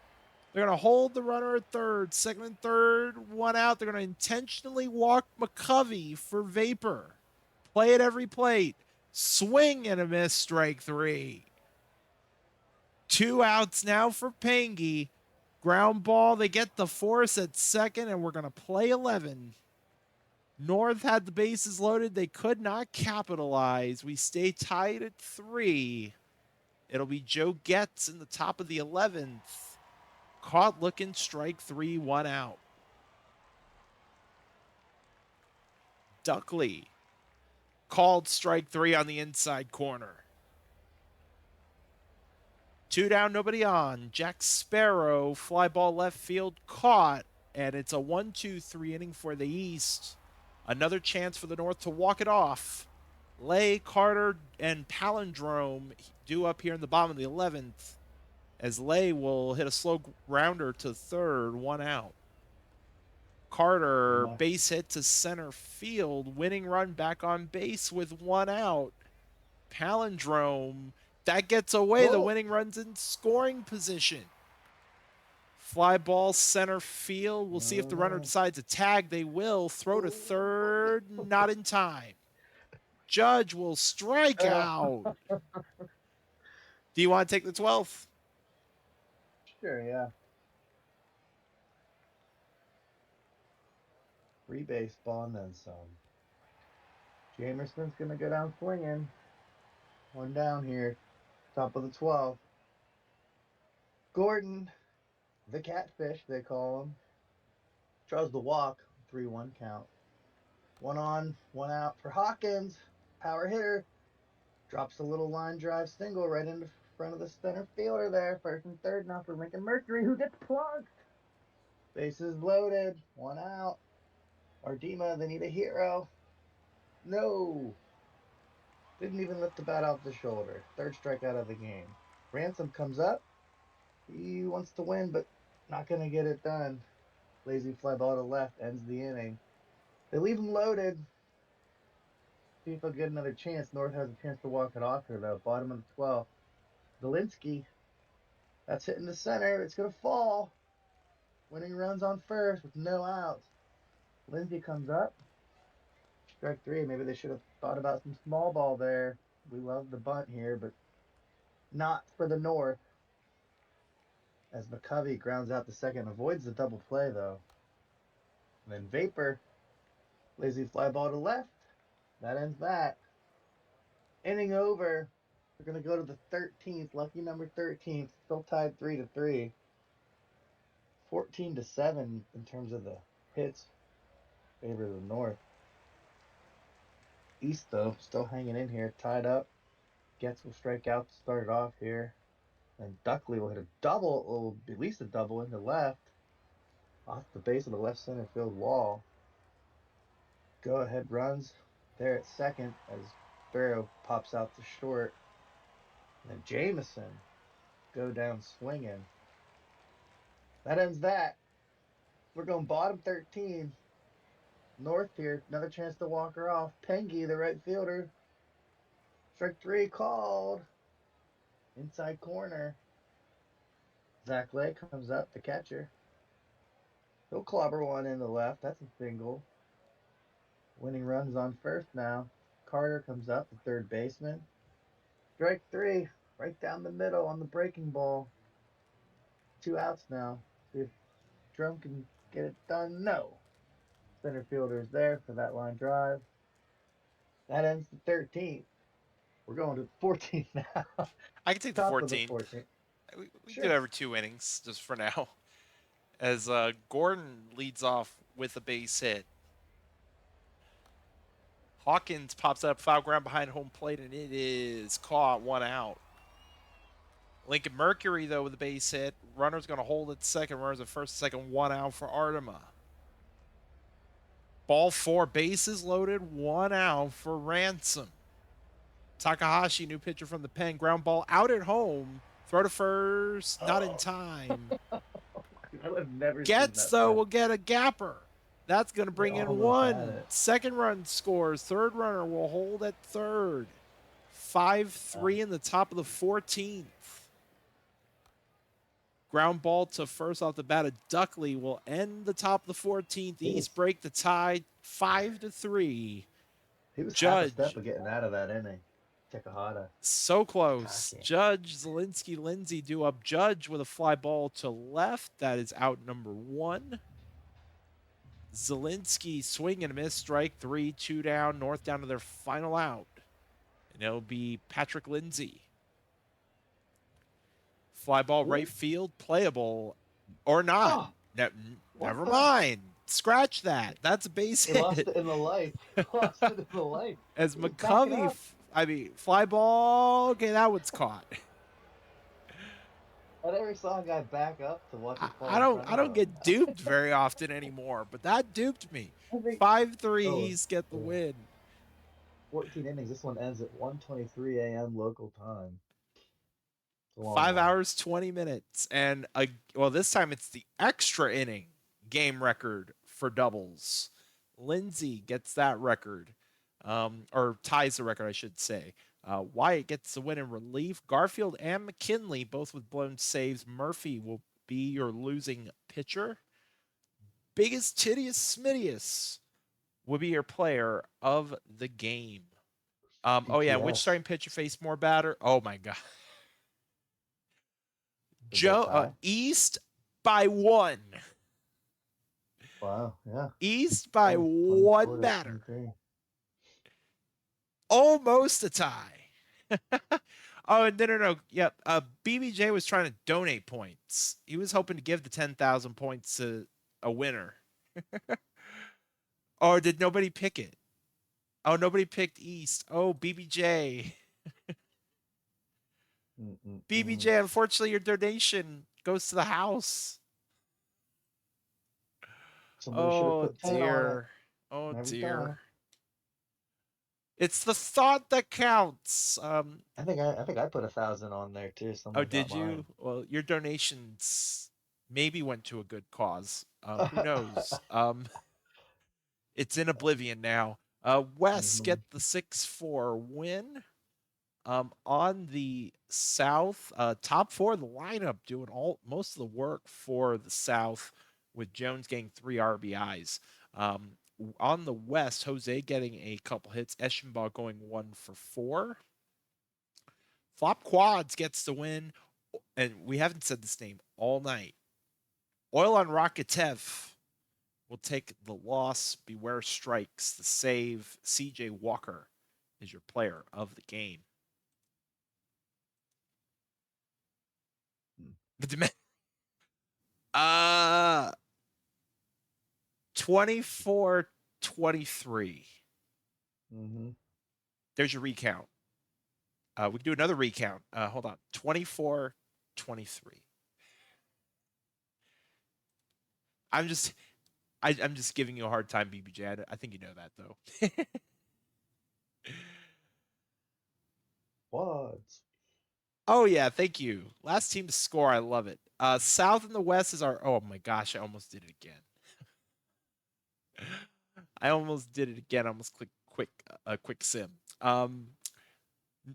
They're going to hold the runner at third. Second and third, 1 out. They're going to intentionally walk McCovey for Vapor. Play at every plate. Swing and a miss, strike 3. 2 outs now for Pangy. Ground ball. They get the force at second, and we're going to play 11. North had the bases loaded. They could not capitalize. We stay tied at 3. It'll be Joe Getz in the top of the 11th. Caught looking, strike 3, 1 out. Duckley called strike 3 on the inside corner. 2 down, nobody on. Jack Sparrow, fly ball left field, caught. And it's a 1-2-3 inning for the East. Another chance for the North to walk it off. Lay, Carter, and Palindrome due up here in the bottom of the 11th. As Lay will hit a slow grounder to third, 1 out. Carter, base hit to center field. Winning run back on base with 1 out. Palindrome, that gets away. The winning run's in scoring position. Fly ball center field. We'll see if the runner decides to tag. They will. Throw to third. Not in time. Judge will strike out. Do you want to take the 12th? Sure, yeah. Free baseball and then some. Jamerson's going to go down swinging. One down here. Top of the 12th. Gordon, the catfish, they call him, tries to walk. 3-1 count. One on, 1 out for Hawkins. Power hitter. Drops a little line drive single right into front of the center fielder there. First and third now for Lincoln Mercury, who gets plunked. Bases loaded. 1 out. Ardema, they need a hero. No. Didn't even lift the bat off the shoulder. Third strikeout of the game. Ransom comes up. He wants to win, but not going to get it done. Lazy fly ball to left ends the inning. They leave them loaded. See if they'll get another chance. North has a chance to walk it off here, though. Bottom of the 12th. Zelinsky. That's hitting the center. It's going to fall. Winning runs on first with no outs. Lindsay comes up. Strike three. Maybe they should have thought about some small ball there. We love the bunt here, but not for the North. As McCovey grounds out the second, avoids the double play though. And then Vapor, lazy fly ball to left. That ends that. Inning over. We're gonna go to the 13th, lucky number 13th, still tied 3-3. 14-7 in terms of the hits, favor of the North. East though, still hanging in here, tied up. Getz will strike out to start it off here. And Duckley will hit a double, or at least a double into left, off the base of the left center field wall. Go ahead runs there at second as Barrow pops out to short. And then Jameson go down swinging. That ends that. We're going bottom 13. North here, another chance to walk her off. Pengy, the right fielder. Strike three called. Inside corner. Zach Lay comes up, the catcher. He'll clobber one in the left. That's a single. Winning runs on first now. Carter comes up, the third baseman. Strike three, right down the middle on the breaking ball. 2 outs now. See if Drum can get it done. No. Center fielder's there for that line drive. That ends the 13th. We're going to the 14th now. I can take the Top of the 14th. 14th. We can do Sure. every 2 innings just for now. As Gordon leads off with a base hit. Hawkins pops up foul ground behind home plate, and it is caught, 1 out. Lincoln Mercury, though, with a base hit. Runner's going to hold at second. Runners at first, second, 1 out for Artema. Ball four, bases loaded, 1 out for Ransom. Takahashi, new pitcher from the pen. Ground ball out at home. Throw to first, not in time. I would have never seen Getz, that. though, Play. will get a gapper. That's going to bring They in almost had one. it. Second run scores. Third runner will hold at third. 5-3 in the top of the 14th. Ground ball to first off the bat of Duckley will end the top of the 14th. East break the tie 5-3. He was half a Judge, step of getting out of that inning. Takahata. so close. Taki. Judge, Zelinsky, Lindsay do up Judge with a fly ball to left. That is out number one. Zelinsky swing and a miss, strike three, 2 down, North down to their final out. And it'll be Patrick Lindsay. Fly ball right field, playable or not. Oh, Never mind. Scratch that. That's a base he hit. lost it in the life. Lost it in the life. As He was backing McCovey, up. fly ball. Okay, that one's caught. I never saw a guy back up to watch it fall. I don't get duped very often anymore, but that duped me. 5-3s get the win. 14 innings. This one ends at 1:23 a.m. local time. 5 hours 20 minutes, and this time it's the extra inning game record for doubles. Lindsay gets that record, or ties the record, I should say. Wyatt gets the win in relief. Garfield and McKinley both with blown saves. Murphy will be your losing pitcher. Biggest Tittius Smittius will be your player of the game. Oh yeah, which starting pitcher faced more batter? Oh my god. East by 1. Wow, yeah. East by 1 batter. Almost a tie. Oh, no. Yep. BBJ was trying to donate points. He was hoping to give the 10,000 points to a winner. Or did nobody pick it? Oh, nobody picked East. Oh, BBJ. BBJ, unfortunately, your donation goes to the house. Oh, dear. Oh, dear. It's the thought that counts. I think I put 1,000 on there too. Oh, did you? Mine. Well, your donations maybe went to a good cause. Who knows? It's in oblivion now. West Mm-hmm. get the 6-4 win. On the South, top four of the lineup doing most of the work for the South, with Jones getting 3 RBIs. On the West, Jose getting a couple hits, Eschenbach going 1 for 4. Flop Quads gets the win, and we haven't said this name all night. Oil on Rocketev will take the loss. Beware Strikes, the save. CJ Walker is your player of the game. The uh 24-23. Mm-hmm. There's your recount. We can do another recount. Hold on. 24-23. I'm just I'm just giving you a hard time, BBJ. I think you know that though. Quads. Oh yeah, thank you. Last team to score. I love it. South and the West is our. Oh my gosh, I almost did it again. I almost did it again. I almost click quick sim.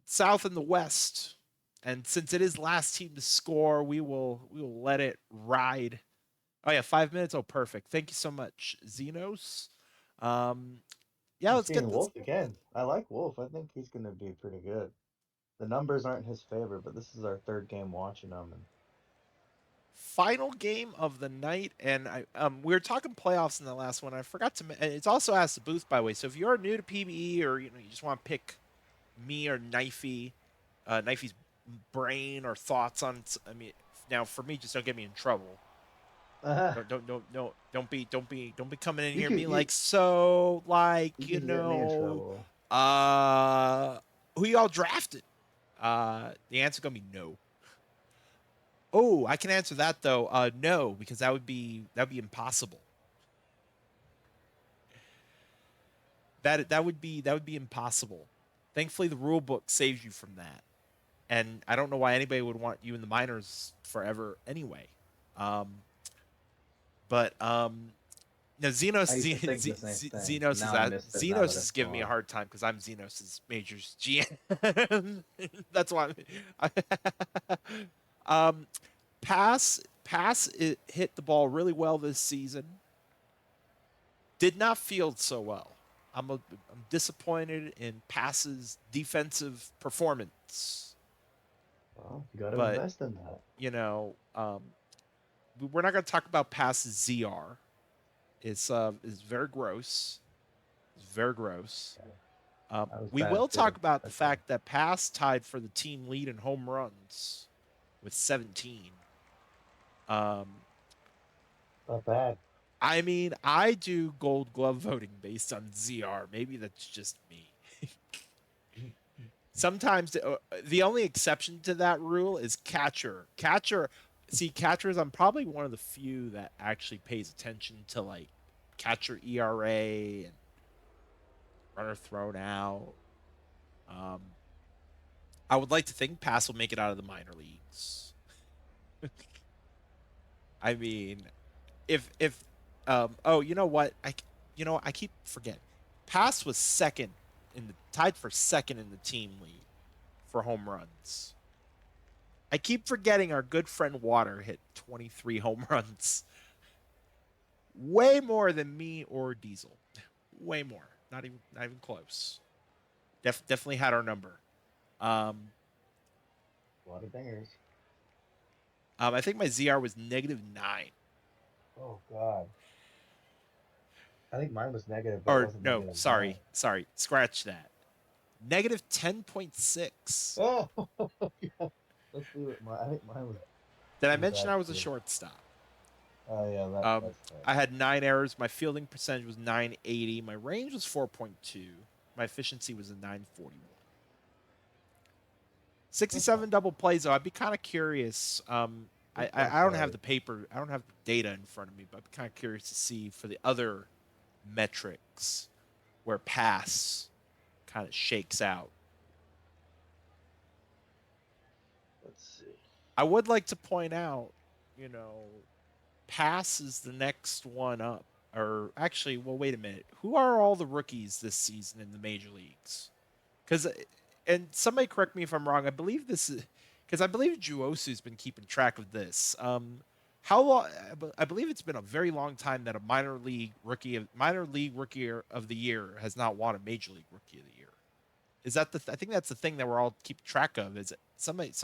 South and the West, and since it is last team to score, we will let it ride. Oh yeah, 5 minutes. Oh, perfect. Thank you so much, Xenos. Um, yeah, I'm let's seeing get this Wolf again. I like Wolf. I think he's going to be pretty good. The numbers aren't his favorite, but this is our third game watching him. And final game of the night, and we were talking playoffs in the last one. I forgot to. And it's also asked the booth, by the way. So if you're new to PBE, or you just want to pick me or Knifey, Knifey's brain or thoughts on. I mean, now for me, just don't get me in trouble. uh, Don't be coming in you here could being like, so like, you can get me in trouble. uh who y'all drafted? The answer's gonna be no. Oh, I can answer that though. No, because that would be impossible. That would be impossible. Thankfully the rule book saves you from that. And I don't know why anybody would want you in the minors forever anyway. Um but No, I used to think the same thing. Xenos Now I miss it now that Xenos is it's giving me a gone. hard time because I'm Xenos's majors GM. That's why. um, pass. It hit the ball really well this season. Did not field so well. I'm disappointed in Pass's defensive performance, Well, you got to but invest in that. you know, we're not going to talk about Pass's ZR. It's very gross. It's very gross. Yeah, that was We bad will too. talk about the That's all. fact that Pass tied for the team lead in home runs with 17. Um, Not bad. I mean, I do Gold Glove voting based on ZR. Maybe that's just me. Sometimes the only exception to that rule is catcher. Catchers. I'm probably one of the few that actually pays attention to like catcher ERA and runner thrown out. Um, I would like to think Pass will make it out of the minor leagues. I mean, if oh, you know what? I keep forgetting. Pass was second tied for second in the team lead for home runs. I keep forgetting our good friend Water hit 23 home runs. Way more than me or Diesel. Way more. Not even close. Definitely had our number. Um, A lot of dingers. I think my ZR was -9. Oh God. I think mine was negative, but it Or wasn't no, negative nine. sorry. Scratch that. -10.6. Oh, yeah. Let's see what my. I think mine was Did I pretty mention bad I was a too. shortstop? Oh yeah, Um, that's fair. I had 9 errors. My fielding percentage was 980. My range was 4.2. My efficiency was a 941. Okay, 67 double plays though. I'd be kind of curious. I that's don't have right. the paper. I don't have the data in front of me, but I'd be kind of curious to see for the other metrics where pass kind of shakes out. Let's see. I would like to point out, pass is the next one up. or actually, well, wait a minute. Who are all the rookies this season in the major leagues? Because, and somebody correct me if I'm wrong. I believe this is because I believe Juosu's been keeping track of this. How long? I believe it's been a very long time that a minor league rookie of the year has not won a major league rookie of the year. Is that I think that's the thing that we're all keeping track of. Is it somebody's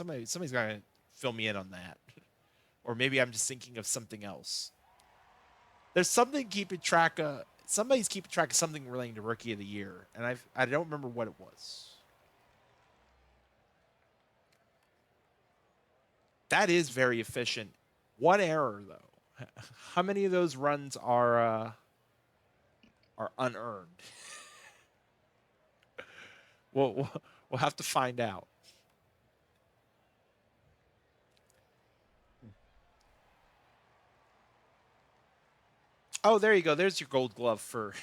gonna fill me in on that, or maybe I'm just thinking of something else. There's something keeping track of. Somebody's keeping track of something relating to rookie of the year, and I don't remember what it was. That is very efficient. One error though. How many of those runs are unearned? We'll have to find out. Oh, there you go. There's your gold glove for.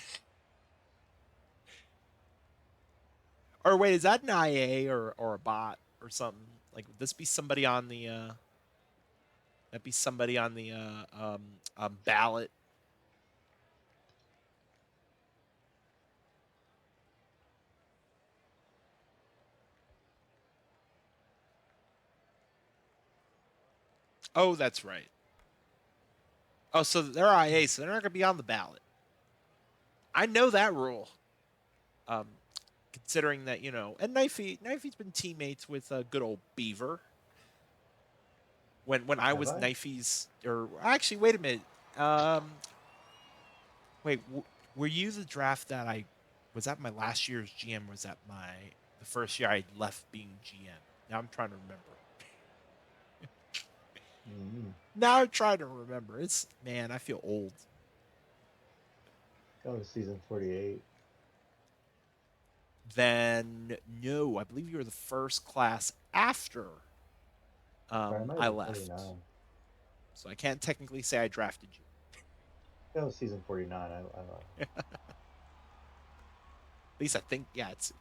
Or wait, is that an IA or a bot or something? Like, would this be somebody on the? That be somebody on the ballot? Oh, that's right. Oh, so they're IA, so they're not gonna be on the ballot. I know that rule. Um, Considering that and Knifey's been teammates with good old Beaver. When I Have was I? Knifey's, or actually, wait a minute. Um, Wait, were you the draft that I was that my last year's GM? Was that the first year I left being GM? Now I'm trying to remember. Mm-hmm. Now I'm trying to remember. It's man, I feel old. Go to season 48. Then no, I believe you were the first class after Sorry, I might have I been left, 49. so I can't technically say I drafted you. Go to season 49. I lied. At least I think yeah. It's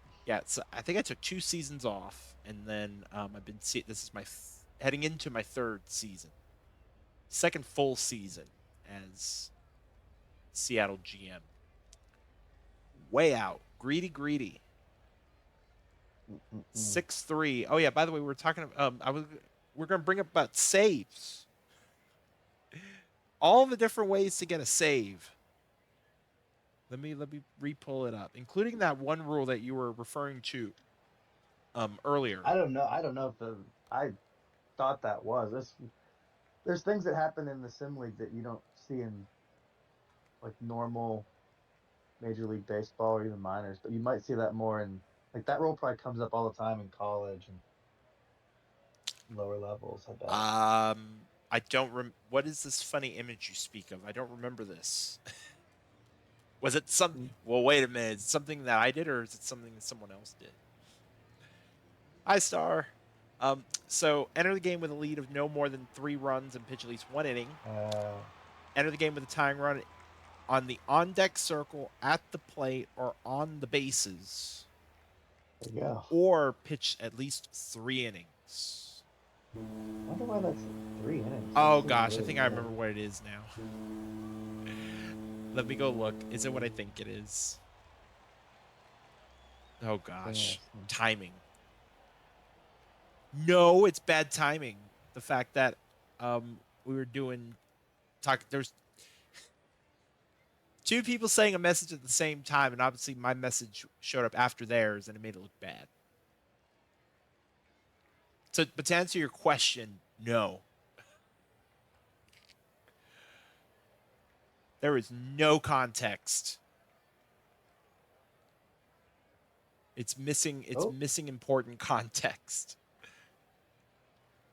I think I took 2 seasons off, and then I've been this is my heading into my third season, second full season as Seattle GM. Way out, greedy. Mm-mm-mm. 6-3. Oh yeah. By the way, we were talking. We're gonna bring up about saves. All the different ways to get a save. Let me re-pull it up, including that one rule that you were referring to earlier. I don't know. I don't know if I thought that was this. There's things that happen in the sim league that you don't see in like normal Major League Baseball or even minors, but you might see that more in like that role probably comes up all the time in college and lower levels. I bet. I don't what is this funny image you speak of? I don't remember this. Was it some? Mm. Well, wait a minute. Is it something that I did, or is it something that someone else did? Hi, Star. So enter the game with a lead of no more than 3 runs and pitch at least 1 inning. Uh, Enter the game with a tying run on the on deck circle, at the plate, or on the bases, there you go. or pitch at least 3 innings. I wonder why that's 3 innings. That Oh seems gosh, I really think I low. remember what it is now. Let me go look. Is it what I think it is? Oh gosh, Interesting. timing. No, it's bad timing. The fact that we were doing there's 2 people saying a message at the same time, and obviously my message showed up after theirs, and it made it look bad. So, but to answer your question, no, there is no context. It's missing. It's Oh, missing important context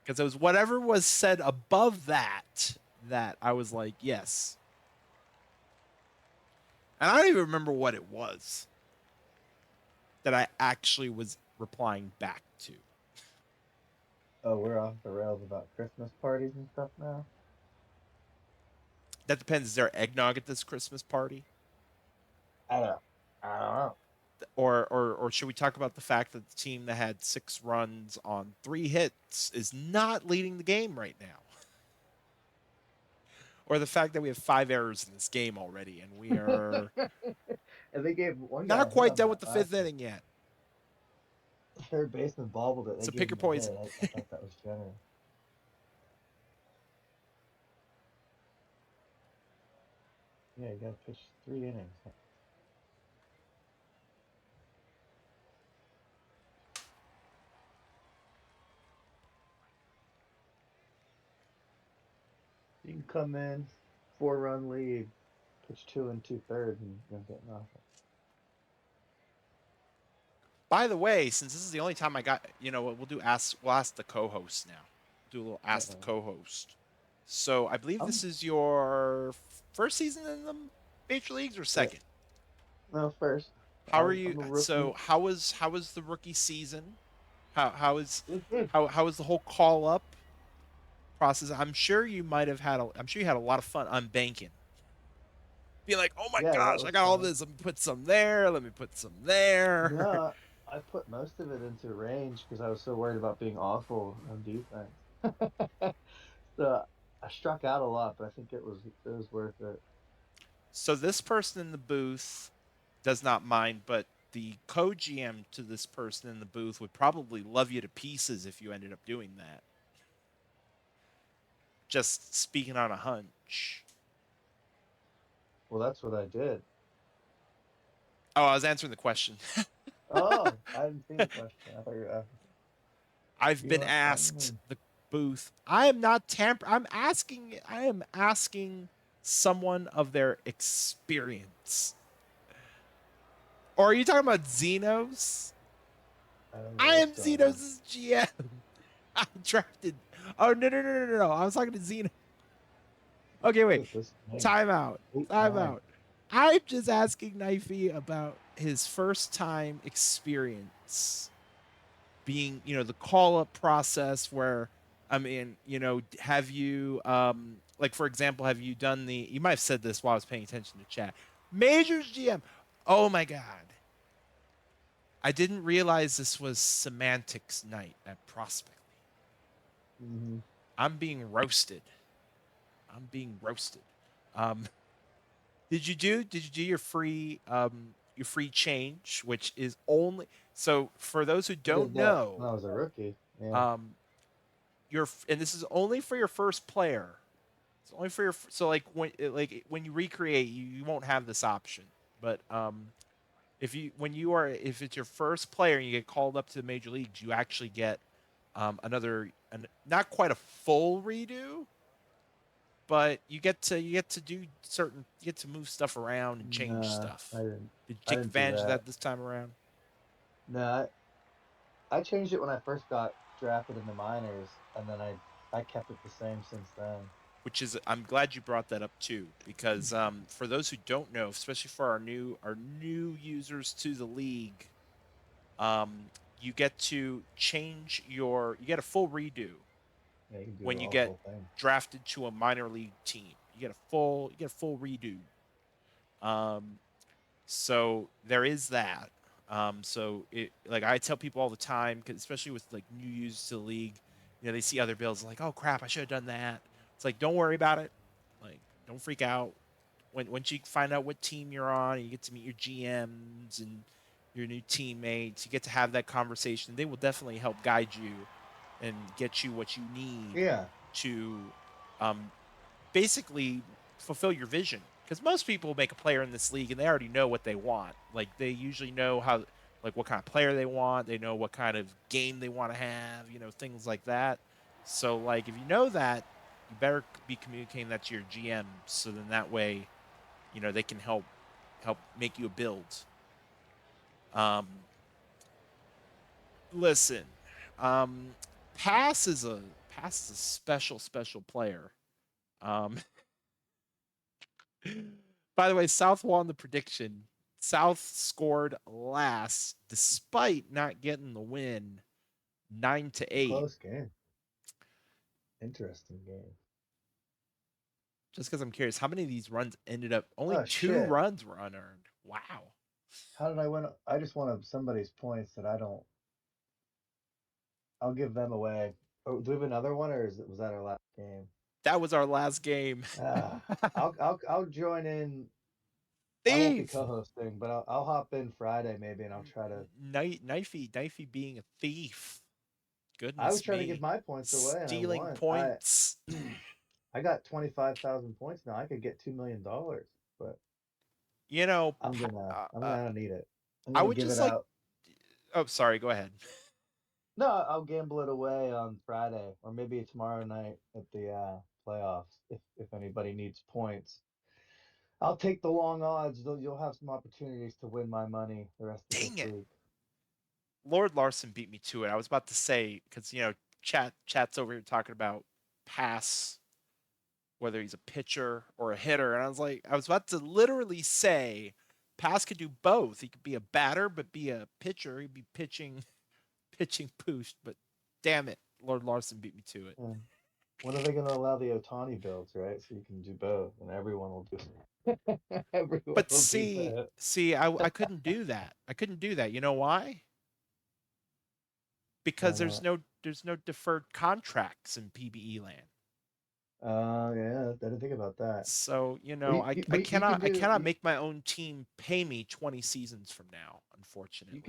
because it was whatever was said above that I was like, yes, and I don't even remember what it was that I actually was replying back to. oh, we're off the rails about Christmas parties and stuff now. That depends. Is there eggnog at this Christmas party? I don't. I don't know. Or should we talk about the fact that the team that had 6 runs on 3 hits is not leading the game right now? or the fact that we have 5 errors in this game already, and we are And they gave one guy not a hit quite on done with that the last fifth inning yet. third baseman bobbled it. They So gave pick your him a hit. poison. I thought that was generous. Yeah, you got to pitch 3 innings. You can come in, 4-run lead, pitch 2 and 2/3, and you'll get nothing. By the way, since this is the only time I got, we'll ask the co-host now. Do a little ask the Uh-oh. co-host. So I believe I'm this is your first season in the major leagues or yeah, second. no first. How are you? I'm a So rookie. how was the rookie season? How is It was good. how was the whole call up process? I'm sure you might have had. I'm sure you had a lot of fun unbanking. Being like, oh my Yeah, that gosh, I was got all fun. this. Let me put some there. Let me put some there. No, I put most of it into range because I was so worried about being awful on defense. So I struck out a lot, but I think it was worth it. So this person in the booth does not mind, but the co-GM to this person in the booth would probably love you to pieces if you ended up doing that. Just speaking on a hunch. Well, that's what I did. Oh, I was answering the question. Oh, I didn't see the question. I thought you were asking. I've You been want asked fun? the booth. I am not tamper. I am asking someone of their experience. Or are you talking about Xenos? I don't know I what's am going on. Xenos' GM. I drafted. Oh no! I was talking to Xenos. Okay, Look wait. at this name. Time out. Eight Time nine. out. I'm just asking Knifey about his first time experience being, the call up process where, I mean, have you, like, for example, have you done you might have said this while I was paying attention to chat. Majors GM. Oh my God. I didn't realize this was semantics night at Prospect. Mm-hmm. I'm being roasted. I'm being roasted. Um, did you do your free change, which is only so for those who I don't did that know, when I was a rookie. Yeah. um and this is only for your first player. It's only for so like when you recreate, you won't have this option. But if it's your first player and you get called up to the major leagues, you actually get not quite a full redo, but you get to move stuff around and change Nah, I stuff. didn't. Did you I take didn't do advantage of that. that this time around? No, I changed it when I first got drafted in the minors, and then I kept it the same since then. Which is, I'm glad you brought that up too, because for those who don't know, especially for our new users to the league, um, you get to you get a full redo Yeah, you can do when the you get whole thing. drafted to a minor league team. You get a full redo. Um, So there is that. So like I tell people all the time, 'cause especially with like new users to the league, they see other builds like, oh crap, I should have done that. It's like, don't worry about it. Like, don't freak out. Once you find out what team you're on, and you get to meet your GMs and your new teammates, you get to have that conversation. They will definitely help guide you and get you what you need Yeah. to um, basically fulfill your vision. Because most people make a player in this league and they already know what they want. Like they usually know like what kind of player they want. They know what kind of game they want to have. Things like that. So like if you know that, you better be communicating that to your GM. So then that way, they can help make you a build. Um, listen, um, Pass is a Pass is a special player. Um, By the way, South won the prediction. South scored last despite not getting the win, 9-8. Close game. Interesting game. Just because I'm curious, how many of these runs ended up? Only Oh two shit. runs were unearned. Wow. How did I win? I just wanted somebody's points that I don't. I'll give them away. Oh, do we have another one, or was that our last game? That was our last game. Uh, I'll join in. I won't be Thief. co-hosting, but I'll hop in Friday maybe, and I'll try to. Knifey being a thief. I was Goodness trying to give me. my points away, and I Stealing won. points. I got 25,000 points now. I could get $2 million, but You know, I'm gonna need it. I'm I gonna would give just it like. out. Oh, sorry. Go ahead. No, I'll gamble it away on Friday or maybe tomorrow night at the playoffs if anybody needs points. I'll take the long odds. You'll have some opportunities to win my money the rest of Dang this it. week. Lord Larson beat me to it. I was about to say because chat's over here talking about pass, whether he's a pitcher or a hitter, and I was about to literally say, pass could do both. He could be a batter, but be a pitcher. He'd be pitching poost. But damn it, Lord Larson beat me to it. Yeah. When are they going to allow the Otani builds, right? So you can do both, and everyone will do. Everyone But will do that. I couldn't do that. I couldn't do that. You know why? Why Because not? there's no deferred contracts in PBE land. Yeah, I didn't think about that. So, Well, but I cannot make my own team pay me 20 seasons from now, unfortunately. you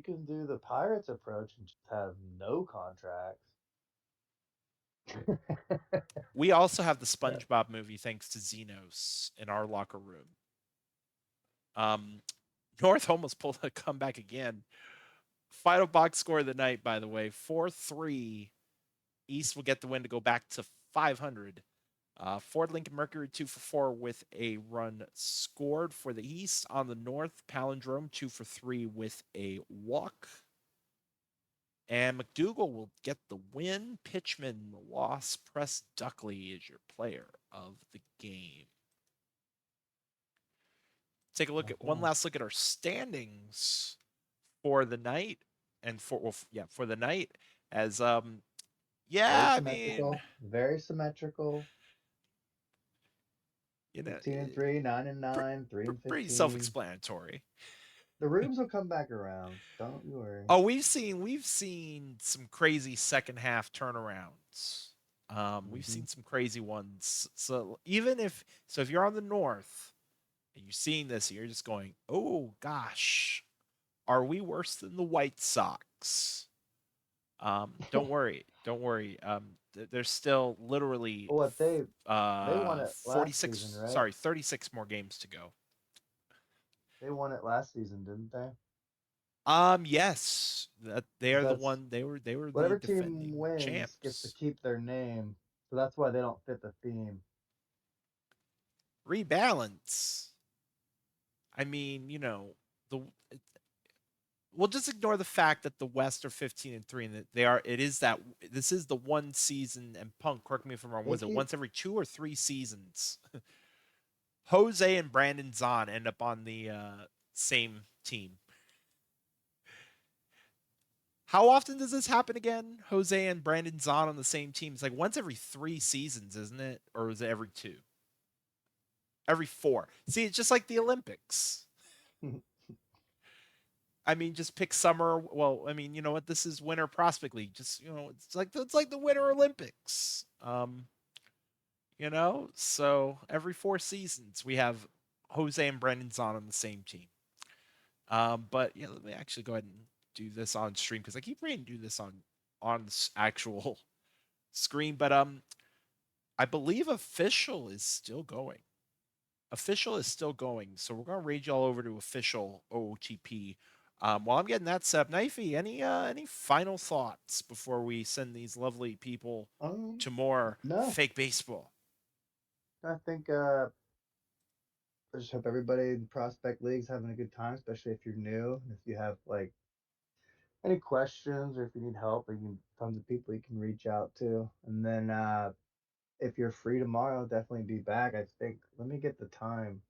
can do the Pirates approach and just have no contracts. We also have the SpongeBob movie thanks to Xenos in our locker room. Um, North almost pulled a comeback again. Final box score of the night, by the way, 4-3. East will get the win to go back to 500. Ford Lincoln Mercury 2 for 4 with a run scored for the East. On the North, Palindrome 2 for 3 with a walk. And McDougal will get the win. Pitchman loss. Press Duckley is your player of the game. Take a look at one Okay. last look at our standings for the night and for the night as Very yeah, I mean, symmetrical. Very symmetrical. you know, 15-3, 9-9, pretty 3-15. self-explanatory. The rooms will come back around. Don't you worry. Oh, we've seen some crazy second half turnarounds. We've Hmm. seen some crazy ones. So even if you're on the north and you're seeing this, you're just going, "Oh gosh, are we worse than the White Sox?" Don't worry, don't worry. There's still literally What they won it last season, 46, right? sorry, 36 more games to go. They won it last season, didn't they? Yes, that they are the That's one. They were the whatever team defending wins gets to champs. keep their name. So that's why they don't fit the theme. Rebalance. I mean, the we'll just ignore the fact that the West are 15-3 and that they are. It is that this is the one season. And Punk, correct me if I'm wrong. They Was it keep once every 2 or 3 seasons? Jose and Brandon Zahn end up on the same team. How often does this happen again? Jose and Brandon Zahn on the same team. It's like once every 3 seasons, isn't it? Or is it every two? Every four. See, it's just like the Olympics. I mean, just pick summer. Well, I mean, you know what? This is Winter Prospect League. Just it's like the Winter Olympics. So every 4 seasons we have Jose and Brandon Zahn on the same team. But yeah, let me actually go ahead and do this on stream because I keep ready to do this on this actual screen. But I believe official is still going. Official is still going, so we're gonna raid y'all over to official OOTP. While I'm getting that set up, Knifey, any final thoughts before we send these lovely people to more no, fake baseball? I think I just hope everybody in prospect leagues having a good time, especially if you're new. If you have like any questions or if you need help, you can tons of people you can reach out to. And then if you're free tomorrow, definitely be back. I think let me get the time.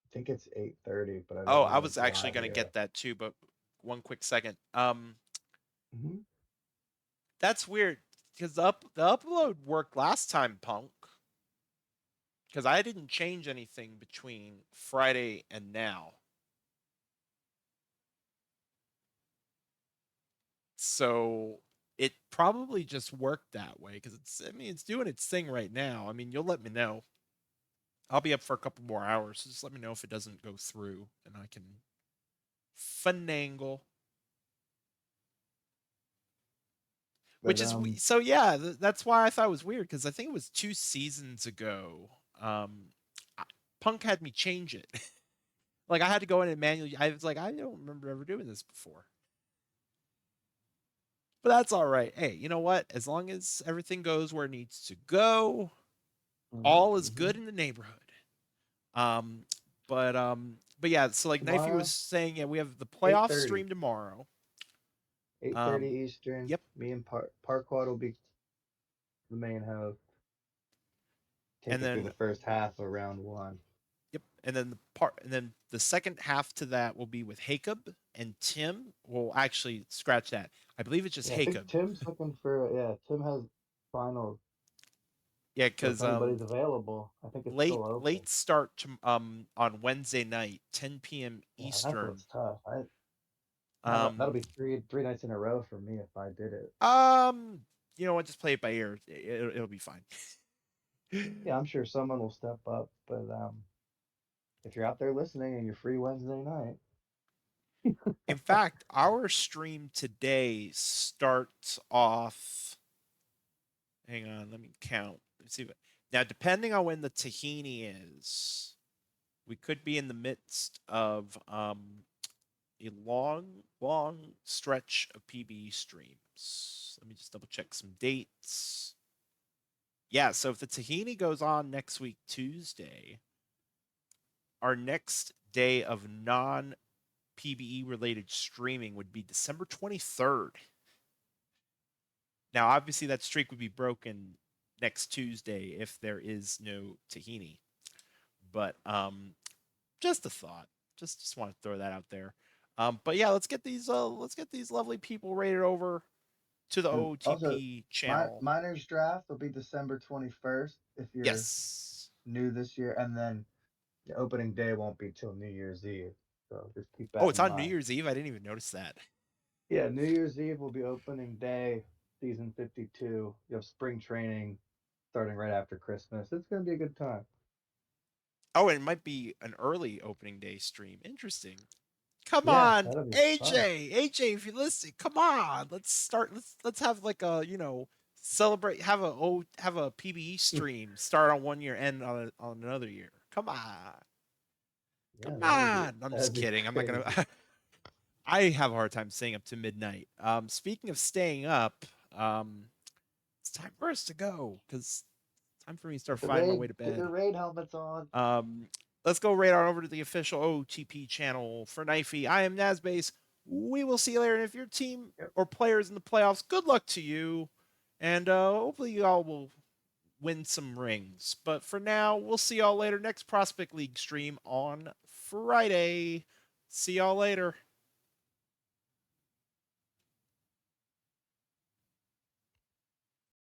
I think it's 8:30, but I Oh, don't I want was to actually lie gonna here. get that too, but one quick second. Hmm. That's weird because the upload worked last time, Punk. Because I didn't change anything between Friday and now. So it probably just worked that way because it's doing its thing right now. I mean, you'll let me know. I'll be up for a couple more hours. So just let me know if it doesn't go through, and I can finagle. But Which is so yeah. That's why I thought it was weird because I think it was 2 seasons ago. Um, Punk had me change it. Like I had to go in and manually. I was like, I don't remember ever doing this before. But that's all right. Hey, you know what? As long as everything goes where it needs to go, all is mm-hmm. good in the neighborhood. Um, but yeah. So like Knifey was Tomorrow, saying, yeah, we have the eight playoff thirty. stream tomorrow. 8:30 Eastern. Yep, Me and Parquad will be the main host. Take and it through then the first half of round one. yep, and then the second half to that will be with Jacob and Tim. Well, actually, scratch that. I believe it's just Yeah, I think Jacob. Tim's looking for. Yeah, Tim has finals. Yeah, So if because anybody's available, I think it's still open. late start to, on Wednesday night, 10 p.m. Yeah, that's Eastern. what's tough. That'll Um, be three nights in a row for me if I did it. um, you know what? Just play it by ear. It'll be fine. Yeah, I'm sure someone will step up, but if you're out there listening and you're free Wednesday night, In fact, our stream today starts off. Hang on, let me count. Let's see. Now, depending on when the tahini is, we could be in the midst of a long stretch of PBE streams. Let me just double check some dates. Yeah, so if the tahini goes on next week, Tuesday, our next day of non PBE related streaming would be December 23rd. Now, obviously, that streak would be broken next Tuesday if there is no tahini. But just a thought. Just want to throw that out there. But yeah, let's get these lovely people rated over to the and also OTP my channel. minors draft will be December 21st if you're Yes. new this year, and then the opening day won't be till New Year's Eve. So just keep Oh, that it's in on New mind. Year's Eve. I didn't even notice that. Yeah, New Year's Eve will be opening day, season 52. You have spring training starting right after Christmas. It's going to be a good time. Oh, and it might be an early opening day stream. Interesting. Come Yeah, on, that'll be fun. AJ, if you listen, come on. Let's start. Let's have like a celebrate. Have a PBE stream. Start on one year, end on another year. Come on, Yeah, come on. I'm just that'd be kidding. I'm not crazy. gonna. I have a hard time staying up to midnight. Speaking of staying up, it's time for us to go because it's time for me to start finding my way to Get your bed. raid helmets on. Um, let's go right on over to the official OTP channel for Knifey. I am nasbase. We will see you later. And if your team Yep. or players in the playoffs, good luck to you. And hopefully you all will win some rings. But for now, we'll see y'all later. Next Prospect League stream on Friday. See y'all later.